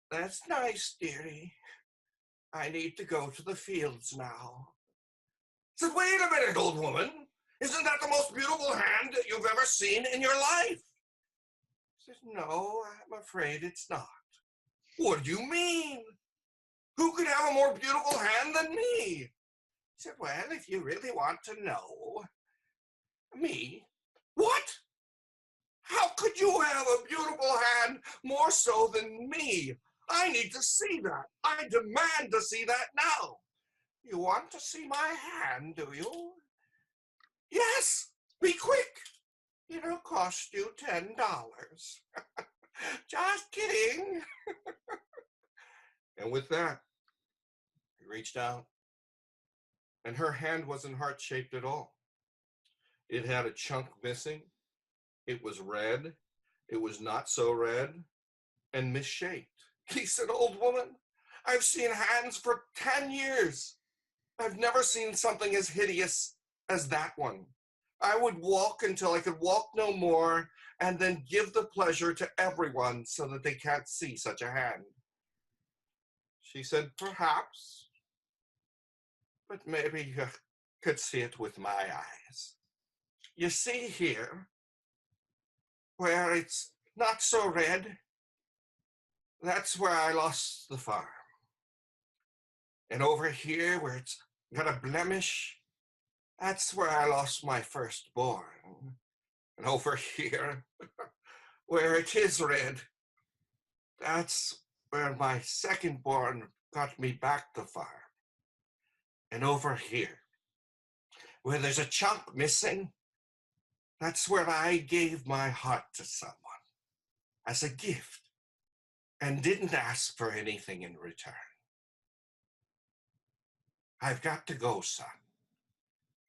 that's nice, dearie. I need to go to the fields now. He said, wait a minute, old woman. Isn't that the most beautiful hand that you've ever seen in your life? He said, no, I'm afraid it's not. What do you mean? Who could have a more beautiful hand than me? He said, well, if you really want to know, me? What? How could you have a beautiful hand more so than me? I need to see that. I demand to see that now. You want to see my hand, do you? Yes, be quick. It'll cost you $10. Just kidding. And with that, he reached out, and her hand wasn't heart-shaped at all. It had a chunk missing. It was red. It was not so red and misshaped. He said, old woman, I've seen hands for 10 years. I've never seen something as hideous as that one. I would walk until I could walk no more and then give the pleasure to everyone so that they can't see such a hand. She said, perhaps, but maybe you could see it with my eyes. You see here, where it's not so red, that's where I lost the farm. And over here, where it's got a blemish, that's where I lost my firstborn. And over here, where it is red, that's where my secondborn got me back the farm. And over here, where there's a chunk missing, That's where I gave my heart to someone as a gift and didn't ask for anything in return. I've got to go, son.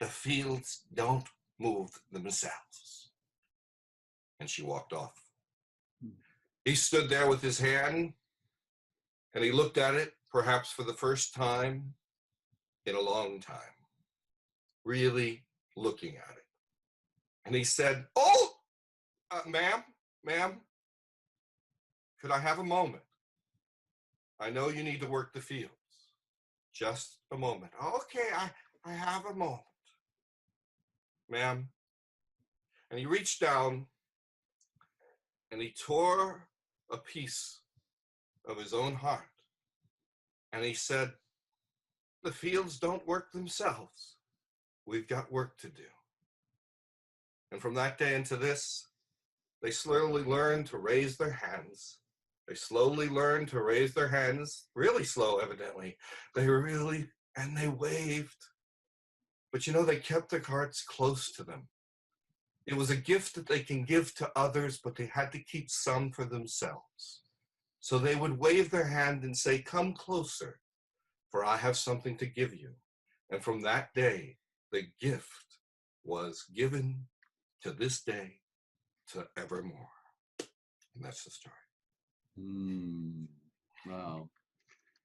The fields don't move themselves. And she walked off. He stood there with his hand, and he looked at it, perhaps for the first time in a long time, really looking at it. And he said, "Oh, ma'am, could I have a moment? I know you need to work the fields. Just a moment." "Okay, I have a moment, ma'am." And he reached down and he tore a piece of his own heart. And he said, "The fields don't work themselves. We've got work to do." And from that day into this, they slowly learned to raise their hands. They slowly learned to raise their hands, really slow, evidently. They waved. But you know, they kept their hearts close to them. It was a gift that they can give to others, but they had to keep some for themselves. So they would wave their hand and say, "Come closer, for I have something to give you." And from that day, the gift was given to this day, to evermore. And that's the story. Wow.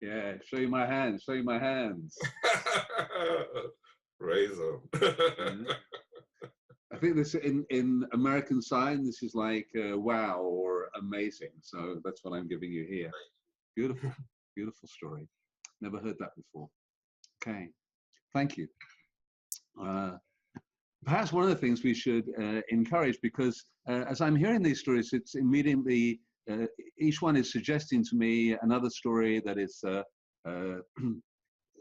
Yeah, show you my hands, show you my hands. Raise them. I think this in American Sign, this is like wow or amazing. So that's what I'm giving you here. Beautiful, beautiful story. Never heard that before. Okay, thank you. Perhaps one of the things we should encourage, because as I'm hearing these stories, it's immediately, each one is suggesting to me another story that is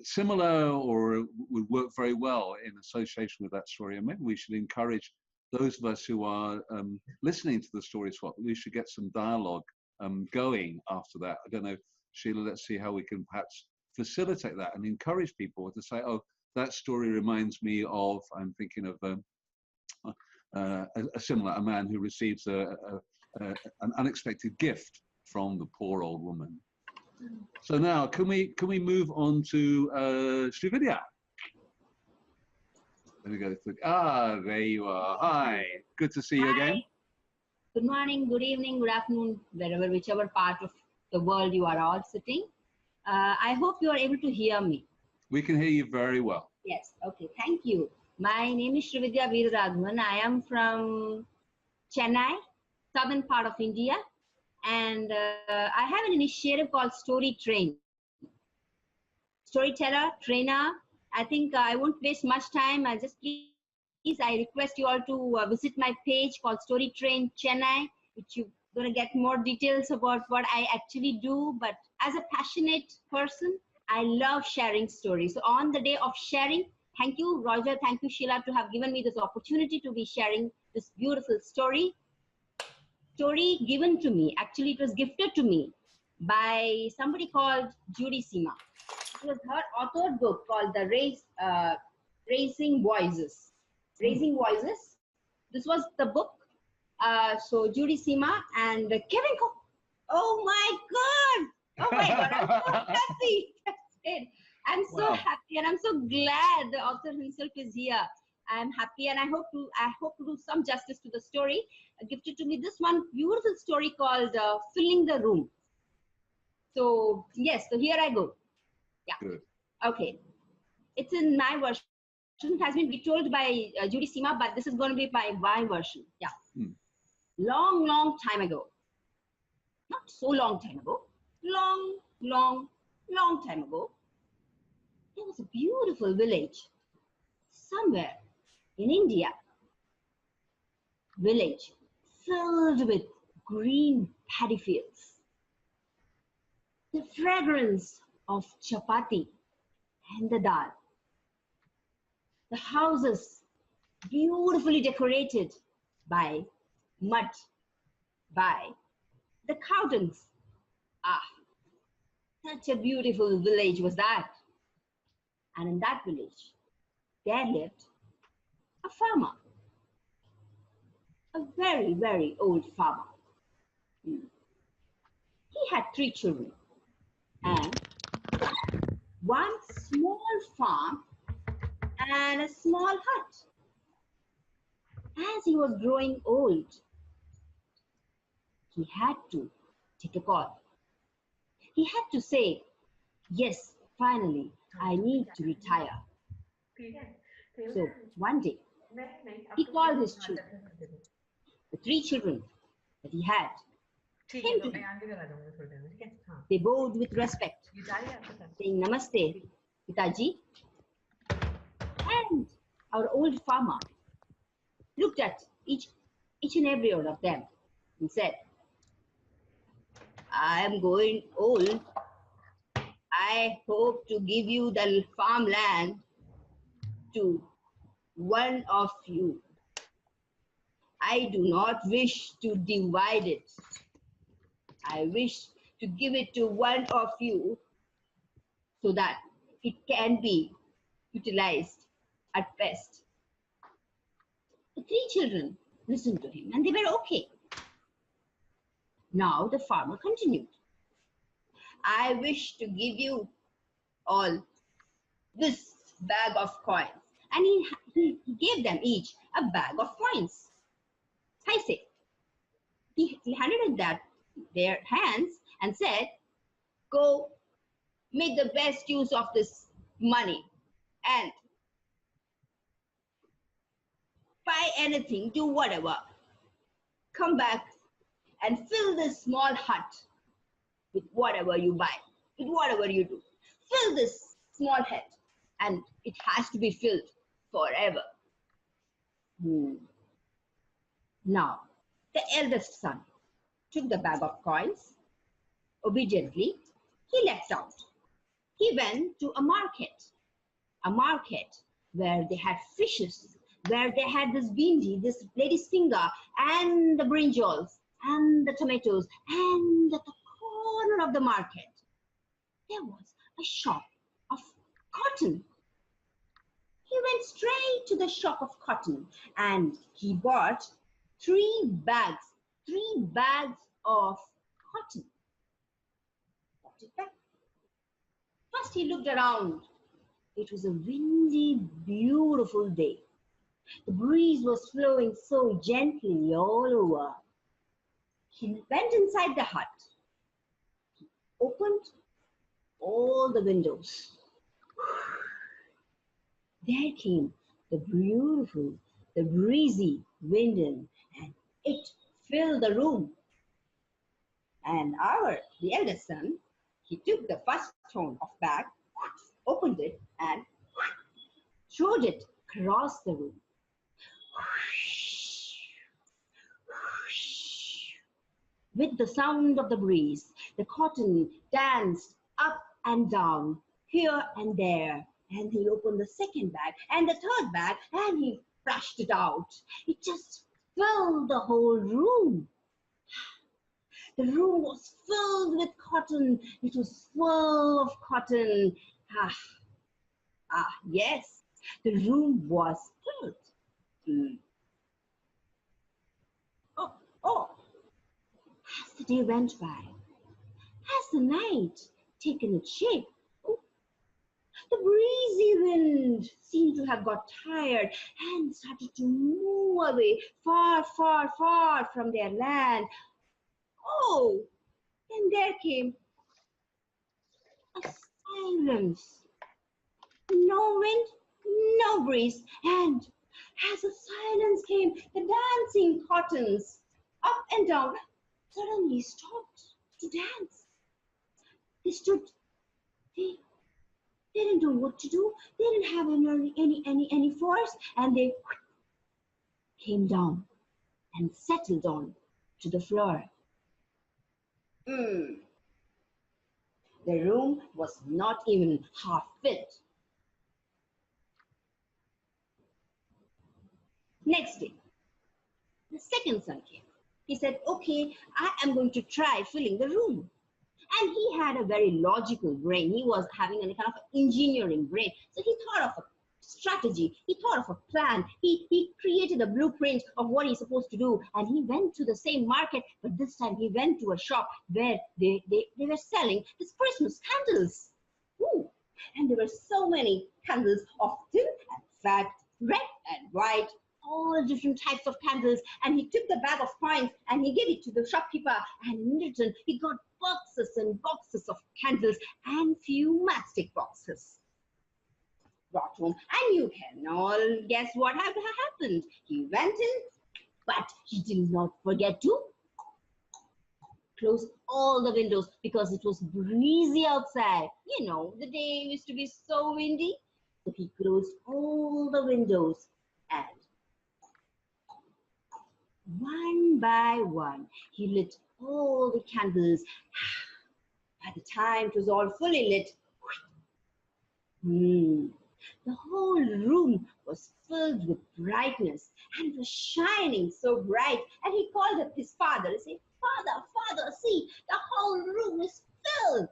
similar or would work very well in association with that story. And maybe we should encourage those of us who are listening to the story swap, we should get some dialogue going after that. I don't know, Sheila, let's see how we can perhaps facilitate that and encourage people to say, "Oh, that story reminds me of," I'm thinking of a man who receives an unexpected gift from the poor old woman. So now, can we move on to Shivani? Let me go through. There you are. Hi, good to see you again. Good morning, good evening, good afternoon, whichever part of the world you are all sitting. I hope you are able to hear me. We can hear you very well. Yes, okay, thank you. My name is Shivani Veeraraghavan. I am from Chennai, southern part of India, and I have an initiative called Story Train. Storyteller, trainer. I think I won't waste much time. I request you all to visit my page called Story Train Chennai, which you're going to get more details about what I actually do. But as a passionate person, I love sharing stories. So on the day of sharing, thank you, Roger, thank you, Sheila, to have given me this opportunity to be sharing this beautiful story. Story given to me, actually it was gifted to me by somebody called Judy Seema. It was her authored book called The Raising Voices. Raising Voices. This was the book. So Judy Seema and Kerin. Oh my God! Oh my God! I'm so happy. That's it. I'm so happy, and I'm so glad the author himself is here. I'm happy, and I hope to do some justice to the story. Gifted to me this one beautiful story called "Filling the Room." So yes, so here I go. Yeah. Good. Okay. It's in my version. It has been retold by Judy Seema, but this is going to be my version. Yeah. Long, long time ago. Not so long time ago. Long, long, long time ago. There was a beautiful village somewhere in India. Village filled with green paddy fields. The fragrance of chapati and the dal. The houses beautifully decorated by mud, by the curtains. Such a beautiful village was that. And in that village, there lived a farmer. a very, very old farmer. He had 3 children and one small farm and a small hut. As he was growing old, he had to take a call. He had to say, yes, finally, I need to retire. So one day, he called his children, the 3 children that he had, came to him. They bowed with respect, saying, Namaste, Pitaji. And our old farmer looked at each and every one of them and said, I am going old. I hope to give you the farmland to one of you. I do not wish to divide it. I wish to give it to one of you so that it can be utilized at best. The 3 children listened to him and they were okay. Now the farmer continued. I wish to give you all this bag of coins. And he gave them each a bag of coins. I say, he handed their hands and said, go make the best use of this money and buy anything, do whatever. Come back and fill this small hut with whatever you buy, with whatever you do. Fill this small hut and it has to be filled forever. Now, the eldest son took the bag of coins. Obediently, he left out. He went to a market where they had fishes, where they had this bindi, this lady's finger, and the brinjals, and the tomatoes, and at the corner of the market, there was a shop of cotton. He went straight to the shop of cotton and he bought 3 bags of cotton. Brought it back. First he looked around. It was a windy, beautiful day. The breeze was flowing so gently all over. He went inside the hut. He opened all the windows. There came the beautiful, the breezy wind in, and it filled the room. And the eldest son, he took the first stone of bag, opened it, and threw it across the room. With the sound of the breeze, the cotton danced up and down, here and there. And he opened the second bag and the third bag and he flushed it out. It just filled the whole room. The room was filled with cotton. It was full of cotton. Yes, the room was filled. As the day went by, as the night taken its shape, the breezy wind seemed to have got tired and started to move away far, far, far from their land. Oh, then there came a silence. No wind, no breeze, and as the silence came, the dancing cottons up and down suddenly stopped to dance. They stood, they didn't know what to do. They didn't have any force, and they came down and settled on to the floor. The room was not even half filled. Next day, the second son came. He said, okay, I am going to try filling the room. And he had a very logical brain. He was having a kind of engineering brain. So he thought of a strategy. He thought of a plan. He created a blueprint of what he's supposed to do, and he went to the same market, but this time he went to a shop where they were selling these Christmas candles. Ooh. And there were so many candles of thin and fat, red and white, all different types of candles. And he took the bag of coins and he gave it to the shopkeeper, and in return he got boxes and boxes of candles and few matchstick boxes brought home. And you can all guess what happened. He went in, but he did not forget to close all the windows because it was breezy outside. You know, the day used to be so windy. So he closed all the windows, and one by one, he lit all the candles. By the time it was all fully lit, the whole room was filled with brightness and was shining so bright. And he called up his father and said, "Father, father, see, the whole room is filled."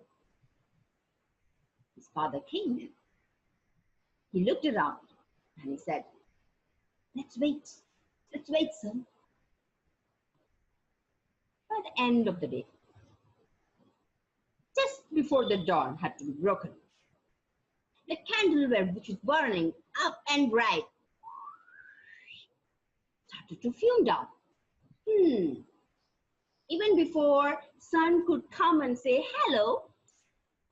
His father came in. He looked around and he said, let's wait, son." By the end of the day, just before the dawn had to be broken, the candle which was burning up and bright started to fume down. Even before sun could come and say hello,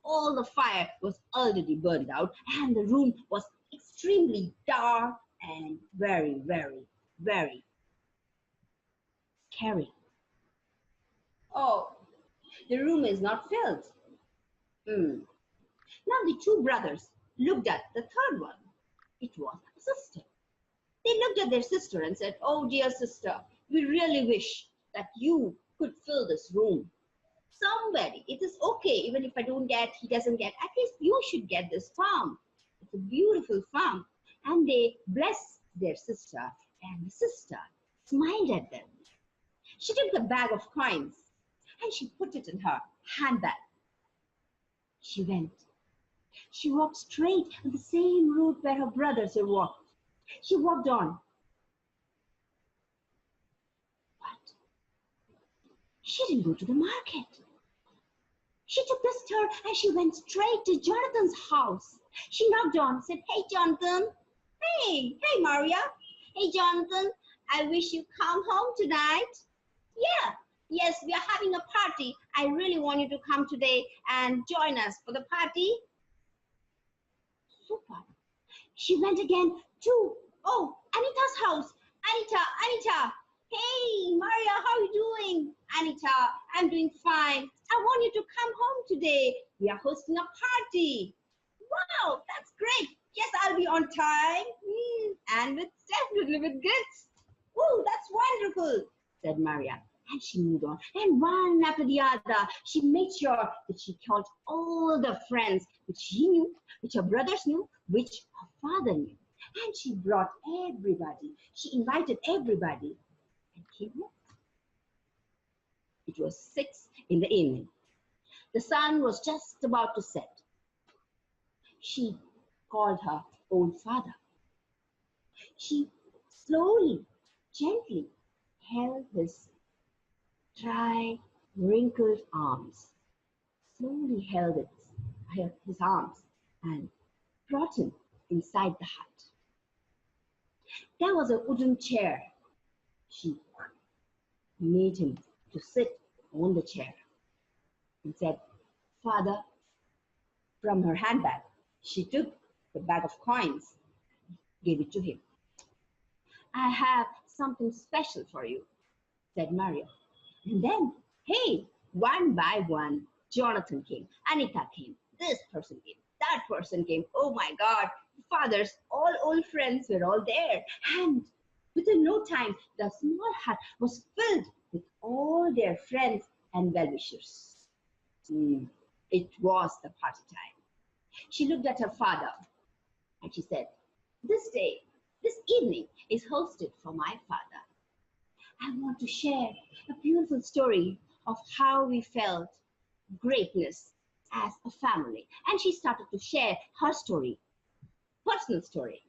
all the fire was already burned out, and the room was extremely dark and very, very, very scary. Oh, the room is not filled. Now the two brothers looked at the third one. It was a sister. They looked at their sister and said, "Oh, dear sister, we really wish that you could fill this room. Somebody, it is okay, even if he doesn't get, at least you should get this farm. It's a beautiful farm." And they blessed their sister, and the sister smiled at them. She took the bag of coins and she put it in her handbag. She went. She walked straight on the same route where her brothers had walked. She walked on. But she didn't go to the market. She took this turn and she went straight to Jonathan's house. She knocked on and said, "Hey, Jonathan." Hey, Maria. "Hey, Jonathan, I wish you come home tonight." Yes, we are having a party. I really want you to come today and join us for the party." Super. She went again to, Anita's house. Anita. "Hey, Maria, how are you doing?" "Anita, I'm doing fine. I want you to come home today. We are hosting a party." "Wow, that's great. Yes, I'll be on time. And definitely with gifts." "Oh, that's wonderful," said Maria. And she moved on. And one after the other, she made sure that she called all the friends which she knew, which her brothers knew, which her father knew. And she brought everybody. She invited everybody and came home. It was 6 in the evening. The sun was just about to set. She called her old father. She slowly, gently held his dry, wrinkled arms, slowly held his arms and brought him inside the hut. There was a wooden chair. She made him to sit on the chair and said, "Father," from her handbag, she took the bag of coins, gave it to him. "I have something special for you," said Maria. And then, hey, one by one, Jonathan came, Anita came, this person came, that person came. Oh my God, fathers, all old friends were all there. And within no time, the small hut was filled with all their friends and well-wishers. It was the party time. She looked at her father and she said, "This day, this evening is hosted for my father. I want to share a beautiful story of how we felt greatness as a family." And she started to share her story, personal story.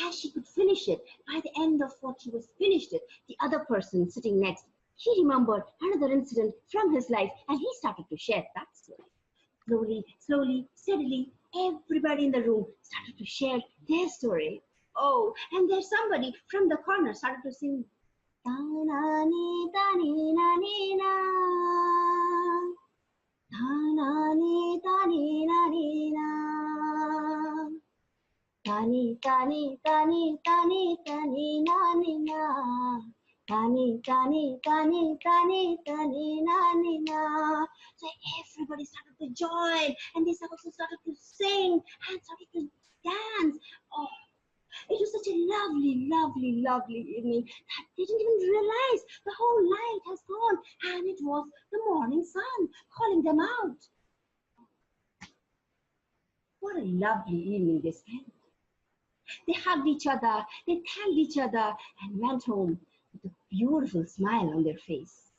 as she could finish it, by the end of what she was finished it, the other person sitting next, he remembered another incident from his life and he started to share that story. Slowly, slowly, steadily, everybody in the room started to share their story. Oh, and there's somebody from the corner started to sing. Ta-na-ni, ta-ni, na-ni, na. Ta-na-ni, ta-ni, na-ni, na. Ta-ni, ta-ni, ta-ni, ta-ni, ta-ni, na-ni, na. Ta-ni, ta-ni, ta-ni, ta-ni, ta-ni, na-ni, na. So everybody started to join and they also started to sing and started to dance. Oh, it was such a lovely, lovely, lovely evening that they didn't even realize the whole light has gone and it was the morning sun calling them out. What a lovely evening they spent. They hugged each other, they thanked each other and went home with a beautiful smile on their face.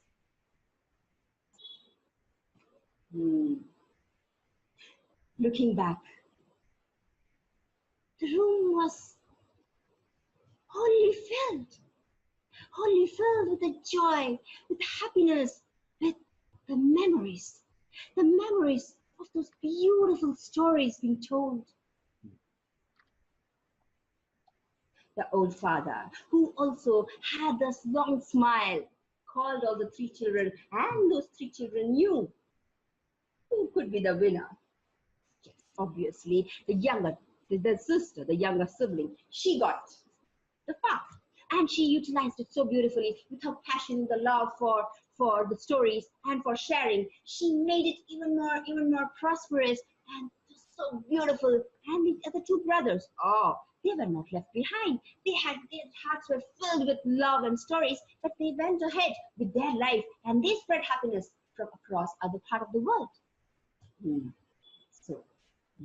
Looking back, the room was wholly filled with the joy, with the happiness, with the memories of those beautiful stories being told. The old father, who also had this long smile, called all the three children, and those three children knew who could be the winner. Yes, obviously, the sister, the younger sibling, she got the part. And she utilized it so beautifully with her passion, the love for the stories and for sharing. She made it even more prosperous and so beautiful. And the other two brothers, oh, they were not left behind. Their hearts were filled with love and stories, but they went ahead with their life and they spread happiness from across other part of the world. So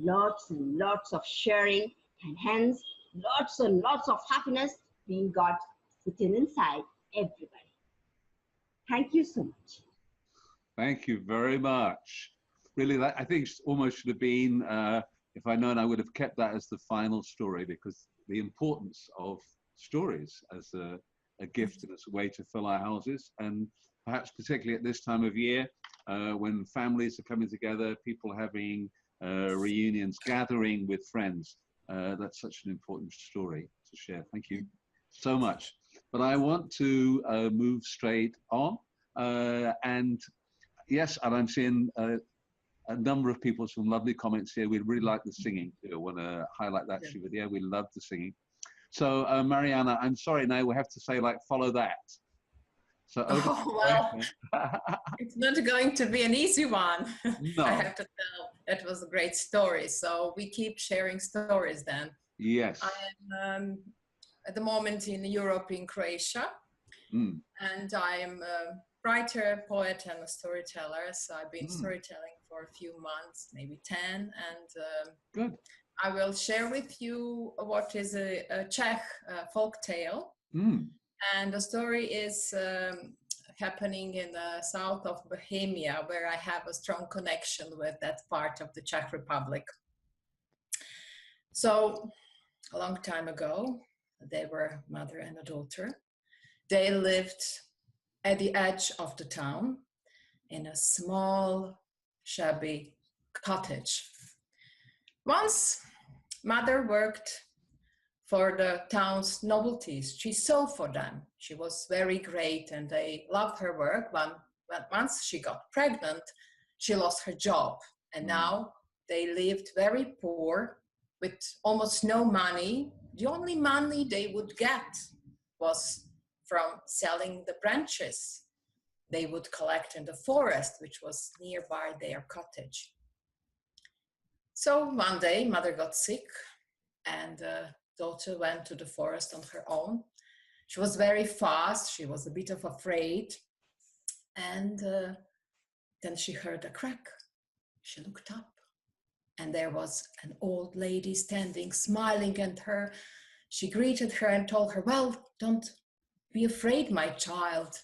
lots and lots of sharing and hence lots and lots of happiness being got within inside everybody. Thank you so much. Thank you very much. Really, that I think almost should have been, if I'd known, I would have kept that as the final story, because the importance of stories as a gift and as a way to fill our houses, and perhaps particularly at this time of year, when families are coming together, people having reunions, gathering with friends. That's such an important story to share. Thank you so much. But I want to move straight on. And yes, and I'm seeing a number of people, some lovely comments here. We really like the singing. I want to highlight that, Shivani. Yeah, we love the singing. So Mariana, I'm sorry, now we have to say, like, follow that. So well, it's not going to be an easy one. No. I have to tell, that was a great story. So we keep sharing stories then. Yes. I'm at the moment in Europe, in Croatia, and I am a writer, poet, and a storyteller. So I've been storytelling for a few months, maybe 10, and good. I will share with you what is a Czech folk tale. And the story is happening in the south of Bohemia, where I have a strong connection with that part of the Czech Republic. So a long time ago, they were a mother and a daughter. They lived at the edge of the town in a small, shabby cottage. Once, mother worked for the town's novelties. She sewed for them. She was very great and they loved her work. But once she got pregnant, she lost her job. And now they lived very poor with almost no money. The only money they would get was from selling the branches they would collect in the forest, which was nearby their cottage. So one day, mother got sick and daughter went to the forest on her own. She was very fast. She was a bit of afraid. And then she heard a crack. She looked up and there was an old lady standing, smiling at her. She greeted her and told her, "Well, don't be afraid, my child.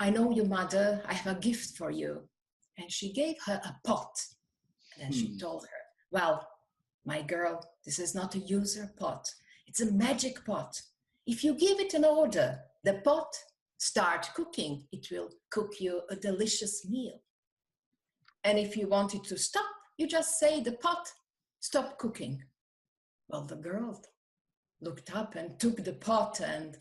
I know you, mother. I have a gift for you." And she gave her a pot. And then she told her, "Well, my girl, this is not a user pot. It's a magic pot. If you give it an order, the pot start cooking. It will cook you a delicious meal. And if you want it to stop, you just say the pot, stop cooking. Well, the girl looked up and took the pot, and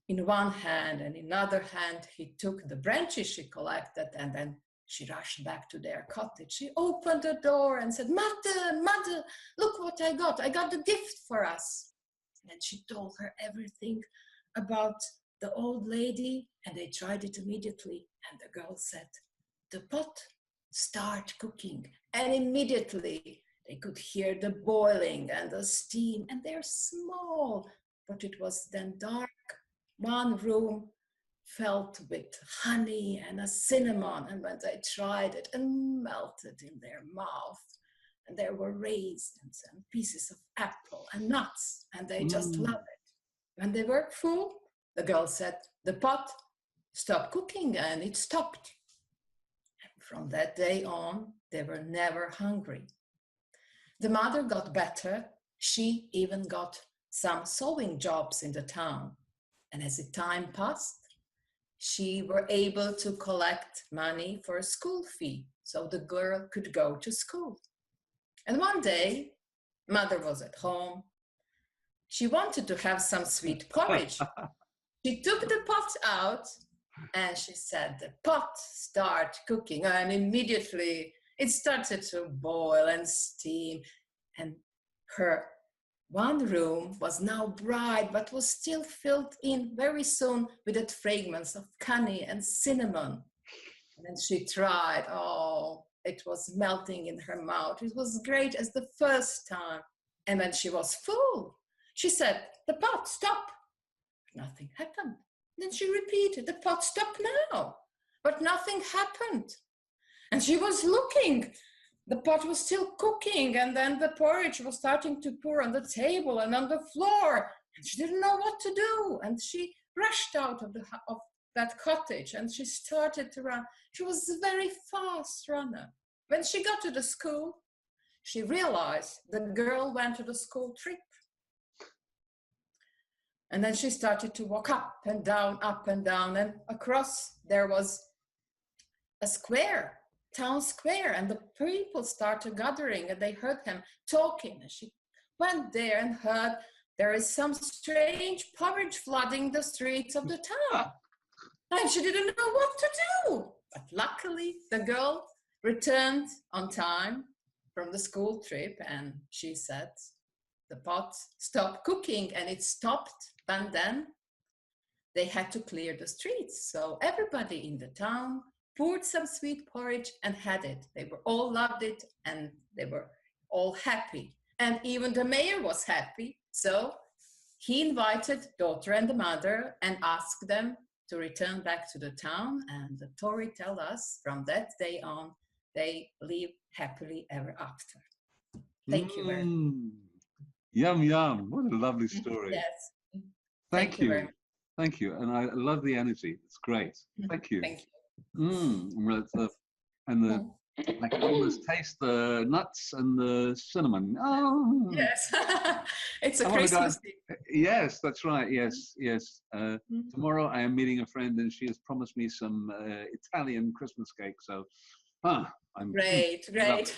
in one hand and in another hand, he took the branches she collected, and then she rushed back to their cottage. She opened the door and said, Mother, Mother, look what I got. I got a gift for us. And she told her everything about the old lady, and they tried it immediately. And the girl said, the pot, start cooking. And immediately they could hear the boiling and the steam, and they're small, but it was then dark. One room filled with honey and a cinnamon, and when they tried it and melted in their mouth, and there were raisins and pieces of apple and nuts, and they just loved it. When they were full, the girl said, the pot, stop cooking, and it stopped. And from that day on, they were never hungry. The mother got better. She even got some sewing jobs in the town. And as the time passed, she were able to collect money for a school fee so the girl could go to school. And one day, mother was at home. She wanted to have some sweet porridge. She took the pot out and she said, the pot start cooking. And immediately it started to boil and steam. And her one room was now bright, but was still filled in very soon with that fragrance of honey and cinnamon. And then she tried, oh, it was melting in her mouth. It was great as the first time. And when she was full, she said, the pot, stop. Nothing happened. Then she repeated, the pot, stop now. But nothing happened. And she was looking. The pot was still cooking, and then the porridge was starting to pour on the table and on the floor. And she didn't know what to do. And she rushed out of that cottage, and she started to run. She was a very fast runner. When she got to the school, she realized the girl went to the school trip. And then she started to walk up and down, and across there was a square, town square, and the people started gathering, and they heard him talking. And she went there and heard there is some strange porridge flooding the streets of the town. And she didn't know what to do. But luckily, the girl returned on time from the school trip, and she said, the pot stopped cooking, and it stopped. And then they had to clear the streets. So everybody in the town poured some sweet porridge and had it. They were all loved it, and they were all happy. And even the mayor was happy. So he invited daughter and the mother and asked them to return back to the town. And the story tells us from that day on, they lived happily ever after. Thank you very much. Yum, yum. What a lovely story. Yes. Thank you. Very much. Thank you. And I love the energy. It's great. Thank you. Thank you. And I can almost taste the nuts and the cinnamon. Oh. Yes. It's a Christmas. Yes, that's right. Yes, yes. Tomorrow I am meeting a friend, and she has promised me some Italian Christmas cake. So, I'm great. Love it.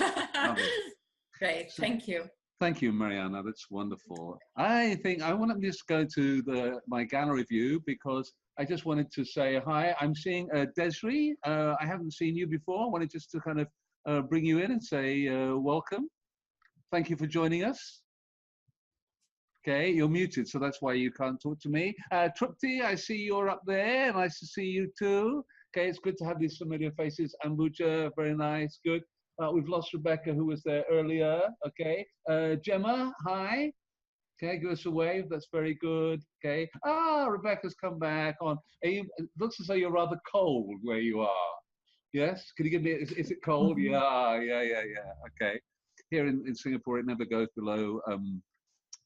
Great. Thank you. Thank you, Mariana. That's wonderful. I think I want to just go to my gallery view because I just wanted to say hi. I'm seeing Desiree. I haven't seen you before. I wanted just to kind of bring you in and say welcome. Thank you for joining us. Okay, you're muted, so that's why you can't talk to me. Trupti, I see you're up there. Nice to see you too. Okay, it's good to have these familiar faces. Ambuja, very nice, good. We've lost Rebecca, who was there earlier. Okay, Gemma, hi. Okay, give us a wave. That's very good. Okay. Rebecca's come back on. It looks as though you're rather cold where you are. Yes. Can you give me? Is it cold? Yeah. Okay. Here in Singapore, it never goes below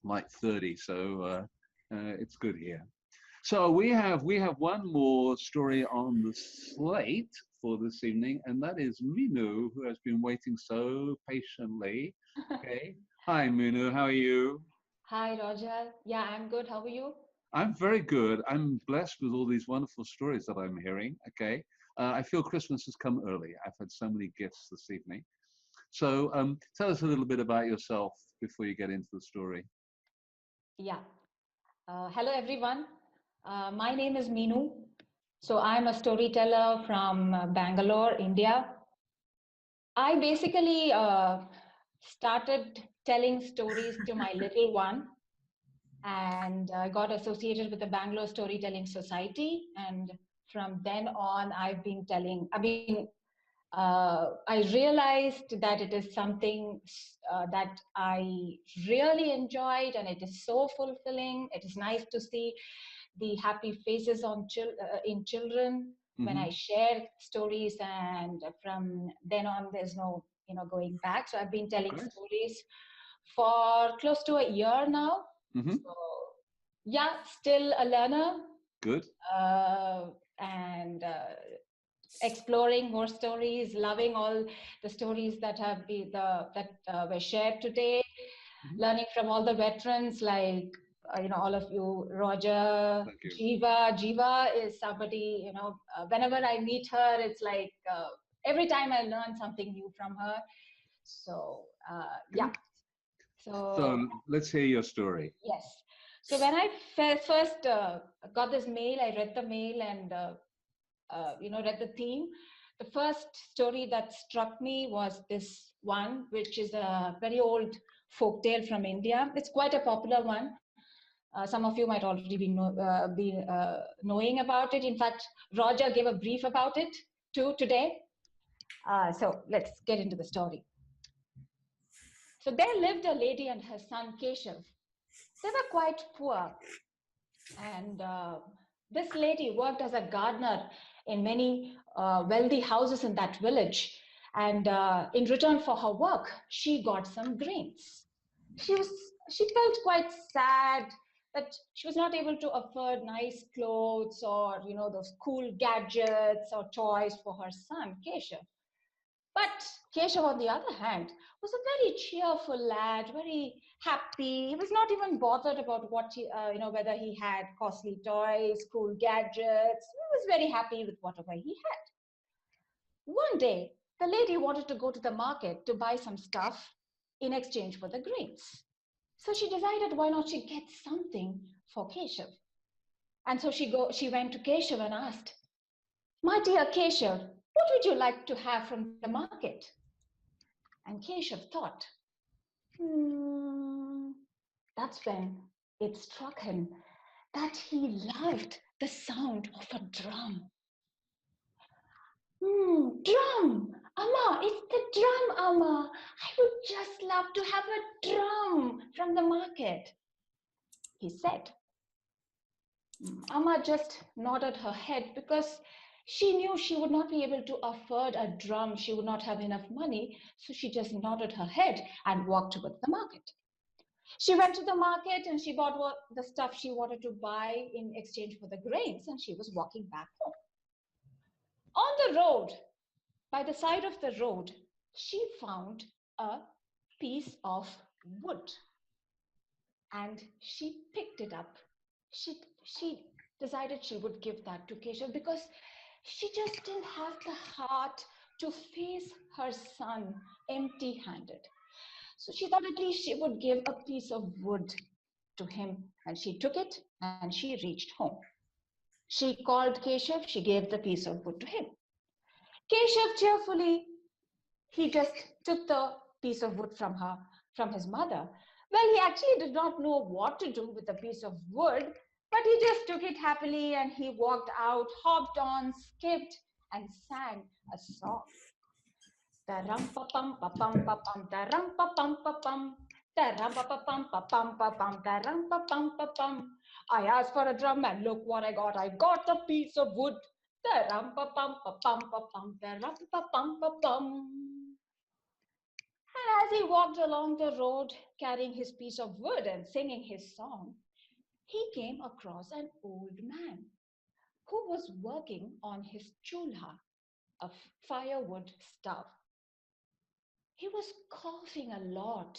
like 30, so it's good here. So we have one more story on the slate for this evening, and that is Minu, who has been waiting so patiently. Okay. Hi, Minu. How are you? Hi, Roger. Yeah, I'm good. How are you? I'm very good. I'm blessed with all these wonderful stories that I'm hearing. Okay. I feel Christmas has come early. I've had so many gifts this evening. So tell us a little bit about yourself before you get into the story. Yeah. Hello, everyone. My name is Meenu. So I'm a storyteller from Bangalore, India. I basically started telling stories to my little one, and I got associated with the Bangalore Storytelling Society. And from then on, I realized that it is something that I really enjoyed, and it is so fulfilling. It is nice to see the happy faces in children when I share stories, and from then on, there's no going back. So I've been telling Great. stories for close to a year now. So yeah, still a learner. Good. And exploring more stories, loving all the stories that were shared today, learning from all the veterans like all of you, Roger, Jiva. Jiva is somebody, whenever I meet her, it's like every time I learn something new from her. So yeah. So let's hear your story. Yes. So when I first got this mail, I read the mail and read the theme. The first story that struck me was this one, which is a very old folk tale from India. It's quite a popular one. Some of you might already be knowing about it. In fact, Roger gave a brief about it too today. So let's get into the story. So there lived a lady and her son Keshav. They were quite poor, and this lady worked as a gardener in many wealthy houses in that village. And in return for her work, she got some grains. She felt quite sad that she was not able to afford nice clothes or those cool gadgets or toys for her son Keshav. But Keshav, on the other hand, was a very cheerful lad, very happy. He was not even bothered about what whether he had costly toys, cool gadgets. He was very happy with whatever he had. One day, the lady wanted to go to the market to buy some stuff in exchange for the grains. So she decided, why not she get something for Keshav? And so she went to Keshav and asked, "My dear Keshav, what would you like to have from the market?" And Keshav thought, That's when it struck him that he loved the sound of a drum. Drum! Amma, it's the drum, Amma. I would just love to have a drum from the market, he said. Amma just nodded her head because she knew she would not be able to afford a drum. She would not have enough money. So she just nodded her head and walked towards the market. She went to the market and she bought the stuff she wanted to buy in exchange for the grains, and she was walking back home. On the road, by the side of the road, she found a piece of wood and she picked it up. She decided she would give that to Keshav because she just didn't have the heart to face her son empty-handed. So she thought at least she would give a piece of wood to him, and she took it and she reached home. She called Keshav, she gave the piece of wood to him. Keshav cheerfully, he just took the piece of wood from his mother. Well, he actually did not know what to do with the piece of wood, but he just took it happily and he walked out, hopped on, skipped, and sang a song. Ta-ram-pa-pum-pa-pum-pa-pum, ta-ram-pa-pum-pa-pum, ta-ram-pa-pum-pa-pum-pa-pum, ta-ram-pa-pum-pa-pum. I asked for a drum and look what I got. I got a piece of wood. Ta-ram-pa-pum-pa-pum-pa-pum, ta-ram-pa-pum-pa-pum. And as he walked along the road carrying his piece of wood and singing his song, he came across an old man who was working on his chulha, a firewood stove. He was coughing a lot.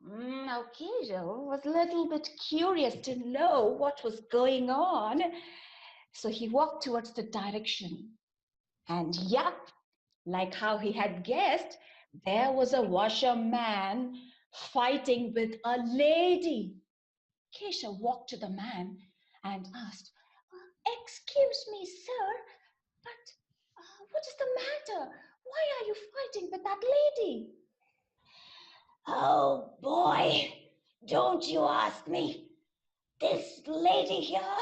Now, Keshav was a little bit curious to know what was going on. So he walked towards the direction. And yeah, like how he had guessed, there was a washerman fighting with a lady. Keshav walked to the man and asked, "Excuse me, sir, but what is the matter? Why are you fighting with that lady?" Oh boy, don't you ask me. This lady here,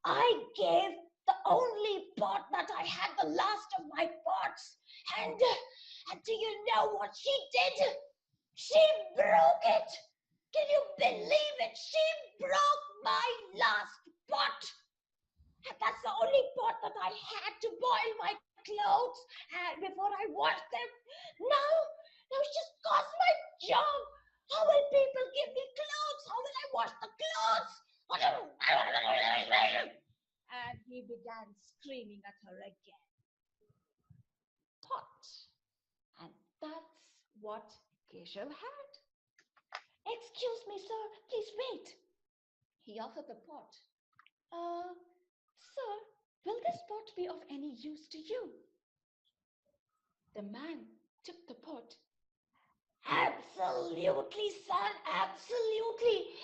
I gave the only pot that I had, the last of my pots. And do you know what she did? She broke it. Can you believe it? She broke my last pot. And that's the only pot that I had to boil my clothes before I washed them. Now she's cost my job. How will people give me clothes? How will I wash the clothes? And he began screaming at her again. Pot. And that's what Keshav had. "Excuse me, sir, please wait." He offered the pot. "Sir, will this pot be of any use to you?" The man took the pot. "Absolutely, son, absolutely.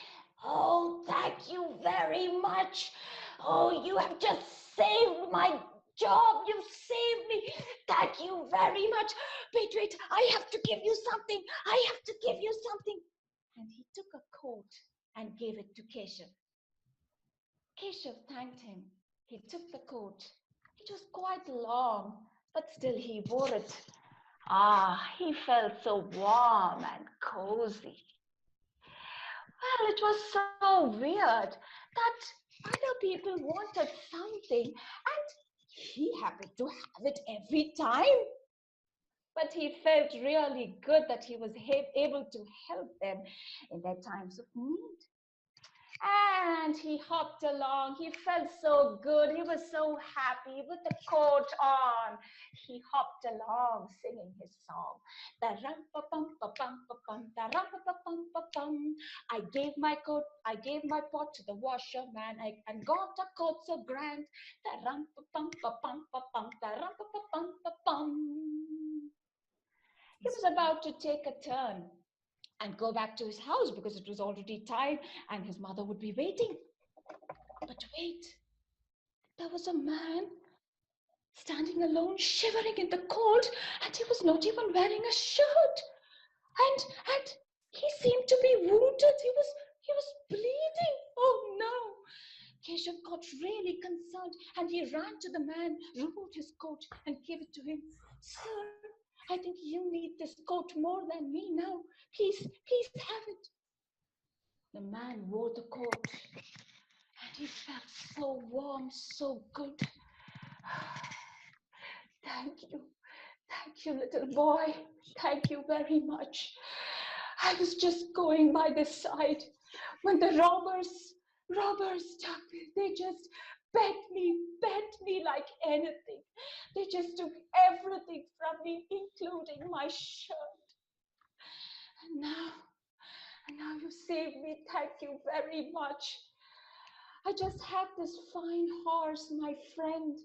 Oh, thank you very much. Oh, you have just saved my job. You've saved me. Thank you very much. Wait, I have to give you something. I have to give you something." And he took a coat and gave it to Keshav. Keshav thanked him. He took the coat. It was quite long, but still he wore it. He felt so warm and cozy. Well, it was so weird that other people wanted something and he happened to have it every time. But he felt really good that he was able to help them in their times of need. And he hopped along. He felt so good. He was so happy with the coat on. He hopped along singing his song. I gave my pot to the washerman and got a coat so grand. He was about to take a turn and go back to his house because it was already time and his mother would be waiting. But wait, there was a man standing alone, shivering in the cold, and he was not even wearing a shirt. And he seemed to be wounded. He was bleeding. Oh no! Keshav got really concerned and he ran to the man, removed his coat and gave it to him. "Sir, I think you need this coat more than me now. Please have it." The man wore the coat and he felt so warm, so good. Thank you, little boy. Thank you very much. I was just going by this side when the robbers took me. They just bent me like anything. They just took everything from me, including my shirt. And now you saved me. Thank you very much. I just had this fine horse, my friend,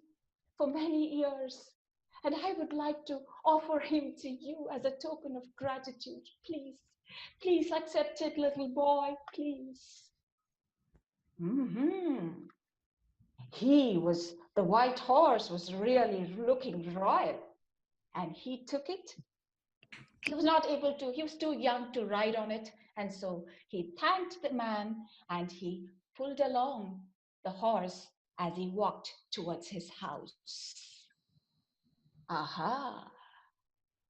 for many years. And I would like to offer him to you as a token of gratitude. Please accept it, little boy, please. The white horse was really looking royal. And he took it. He was not able to, he was too young to ride on it. And so he thanked the man and he pulled along the horse as he walked towards his house.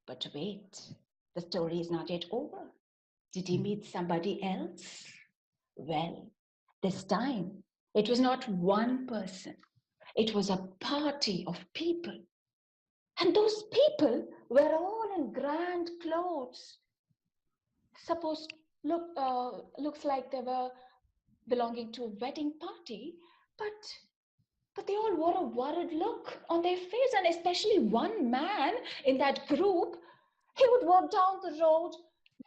But wait, the story is not yet over. Did he meet somebody else? Well, this time it was not one person. It was a party of people. And those people were all in grand clothes. Looks like they were belonging to a wedding party, but they all wore a worried look on their face, and especially one man in that group, He would walk down the road,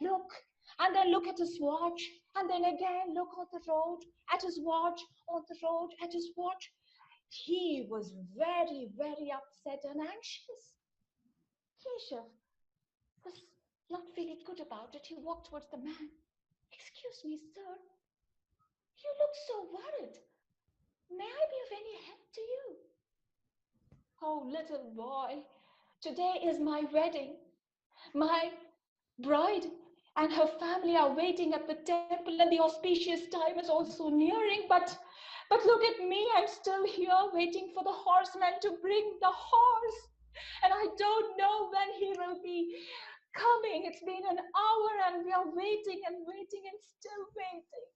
look, and then look at his watch, and then again look on the road, at his watch, on the road, at his watch. He was very, very upset and anxious. Keshav was not feeling good about it. He walked towards the man. Excuse me, sir. You look so worried. May I be of any help to you? Oh, little boy, today is my wedding. My bride and her family are waiting at the temple, and the auspicious time is also nearing. But look at me, I'm still here waiting for the horseman to bring the horse. And I don't know when he will be coming. It's been an hour and we are waiting and waiting and still waiting.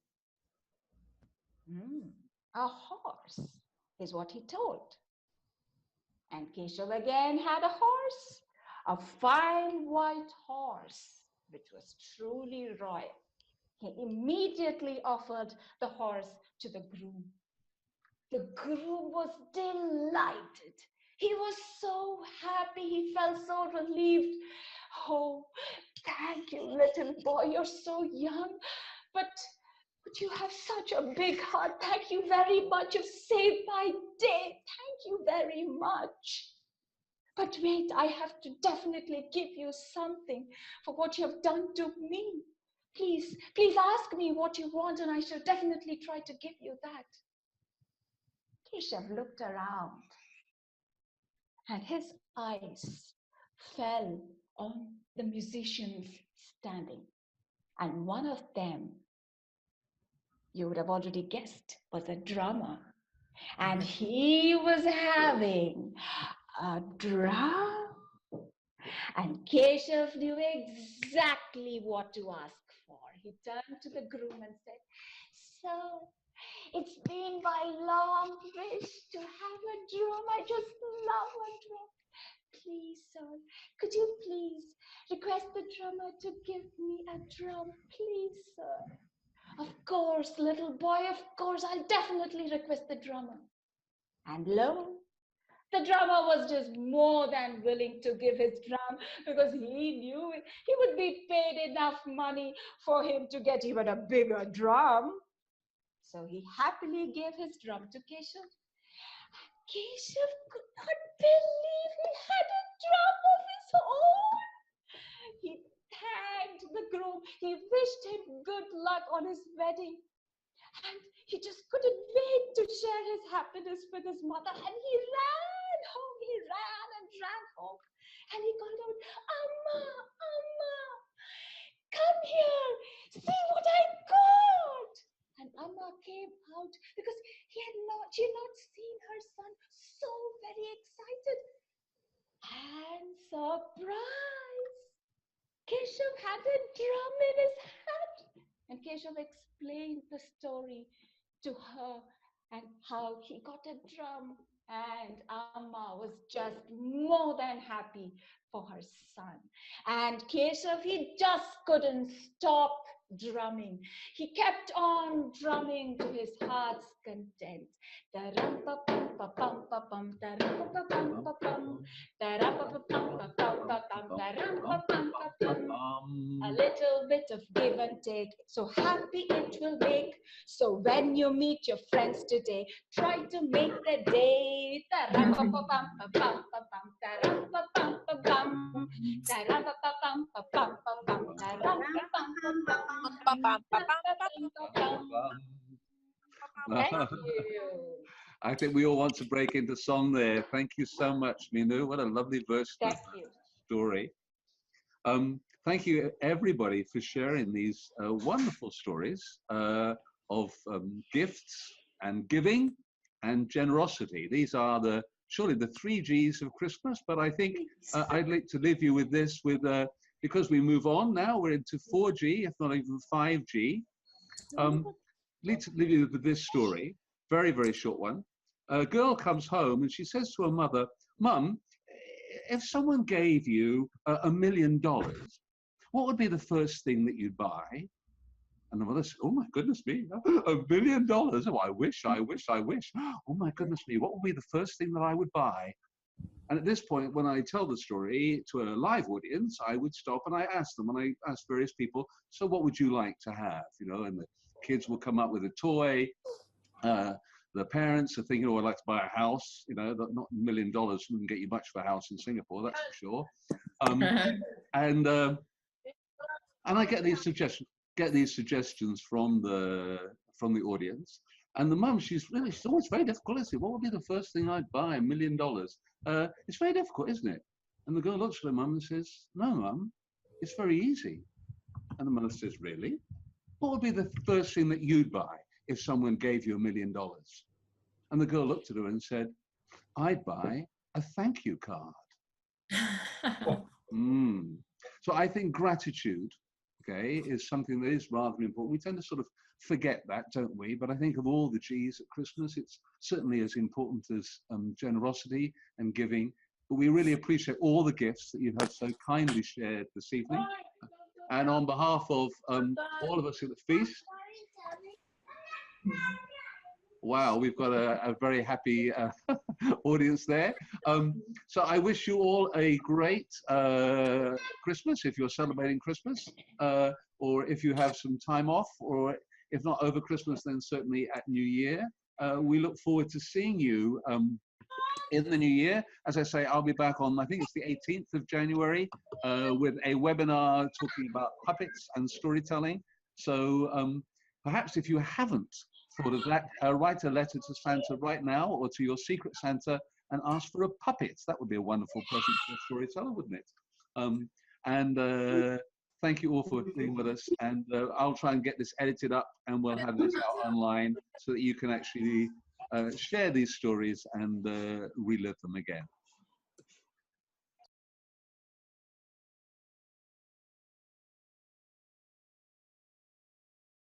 A horse is what he told. And Keshav again had a horse, a fine white horse, which was truly royal. He immediately offered the horse to the groom. The groom was delighted. He was so happy. He felt so relieved. Oh, thank you, little boy. You're so young, but you have such a big heart. Thank you very much. You've saved my day. Thank you very much. But wait, I have to definitely give you something for what you have done to me. Please ask me what you want, and I shall definitely try to give you that. Keshav looked around, and his eyes fell on the musicians standing. And one of them, you would have already guessed, was a drummer. And he was having a drum. And Keshav knew exactly what to ask for. He turned to the groom and said, "Sir, it's been my long wish to have a drum. I just love a drum. Please, sir, could you please request the drummer to give me a drum? Please, sir." "Of course, little boy, of course, I'll definitely request the drummer." And lo, the drummer was just more than willing to give his drum, because he knew he would be paid enough money for him to get even a bigger drum. So he happily gave his drum to Keshav. Keshav could not believe he had a drum of his own. He thanked the groom. He wished him good luck on his wedding. And he just couldn't wait to share his happiness with his mother. And he ran home. He ran and ran home. And he called out, "Amma, Amma, come here. See what I got." And Amma came out because she had not seen her son so very excited. And surprise! Keshav had a drum in his hand. And Keshav explained the story to her and how he got a drum. And Amma was just more than happy for her son. And Keshav, he just couldn't stop drumming. He kept on drumming to his heart's content. A little bit of give and take, so happy it will make. So when you meet your friends today, try to make their day. Thank you. I think we all want to break into song there. Thank you so much, Minu. What a lovely verse. Thank you. Story. Thank you, everybody, for sharing these wonderful stories of gifts and giving and generosity. These are surely the 3 G's of Christmas, but I think I'd like to leave you with this, because we move on now, we're into 4G, if not even 5G. Let's leave you with this story, very, very short one. A girl comes home and she says to her mother, "Mum, if someone gave you $1 million, what would be the first thing that you'd buy?" And the mother said, "Oh my goodness me, $1 million? Oh, I wish. Oh my goodness me, what would be the first thing that I would buy?" And at this point, when I tell the story to a live audience, I would stop and I ask them, and I asked various people, so what would you like to have? You know, and the kids will come up with a toy. The parents are thinking, oh, I'd like to buy a house. You know, not $1 million wouldn't get you much for a house in Singapore, that's for sure. And I get these suggestions from the audience. And the mum, she's always very difficult, isn't it? What would be the first thing I'd buy? $1 million. It's very difficult, isn't it? And the girl looks at her mum and says, no, mum, it's very easy. And the mother says, really? What would be the first thing that you'd buy if someone gave you $1 million? And the girl looked at her and said, I'd buy a thank you card. So I think gratitude, okay, is something that is rather important. We tend to sort of forget that, don't we? But I think of all the G's at Christmas, it's certainly as important as generosity and giving. But we really appreciate all the gifts that you have so kindly shared this evening. And on behalf of all of us at the feast, wow, we've got a very happy audience there. So I wish you all a great Christmas if you're celebrating Christmas, or if you have some time off, or if not over Christmas, then certainly at New Year. We look forward to seeing you in the new year. As I say, I'll be back on, I think it's the 18th of January, with a webinar talking about puppets and storytelling. So perhaps if you haven't thought of that, write a letter to Santa right now, or to your secret Santa, and ask for a puppet. That would be a wonderful present for a storyteller, wouldn't it? Thank you all for being with us, and I'll try and get this edited up, and we'll have this out online so that you can actually share these stories and relive them again.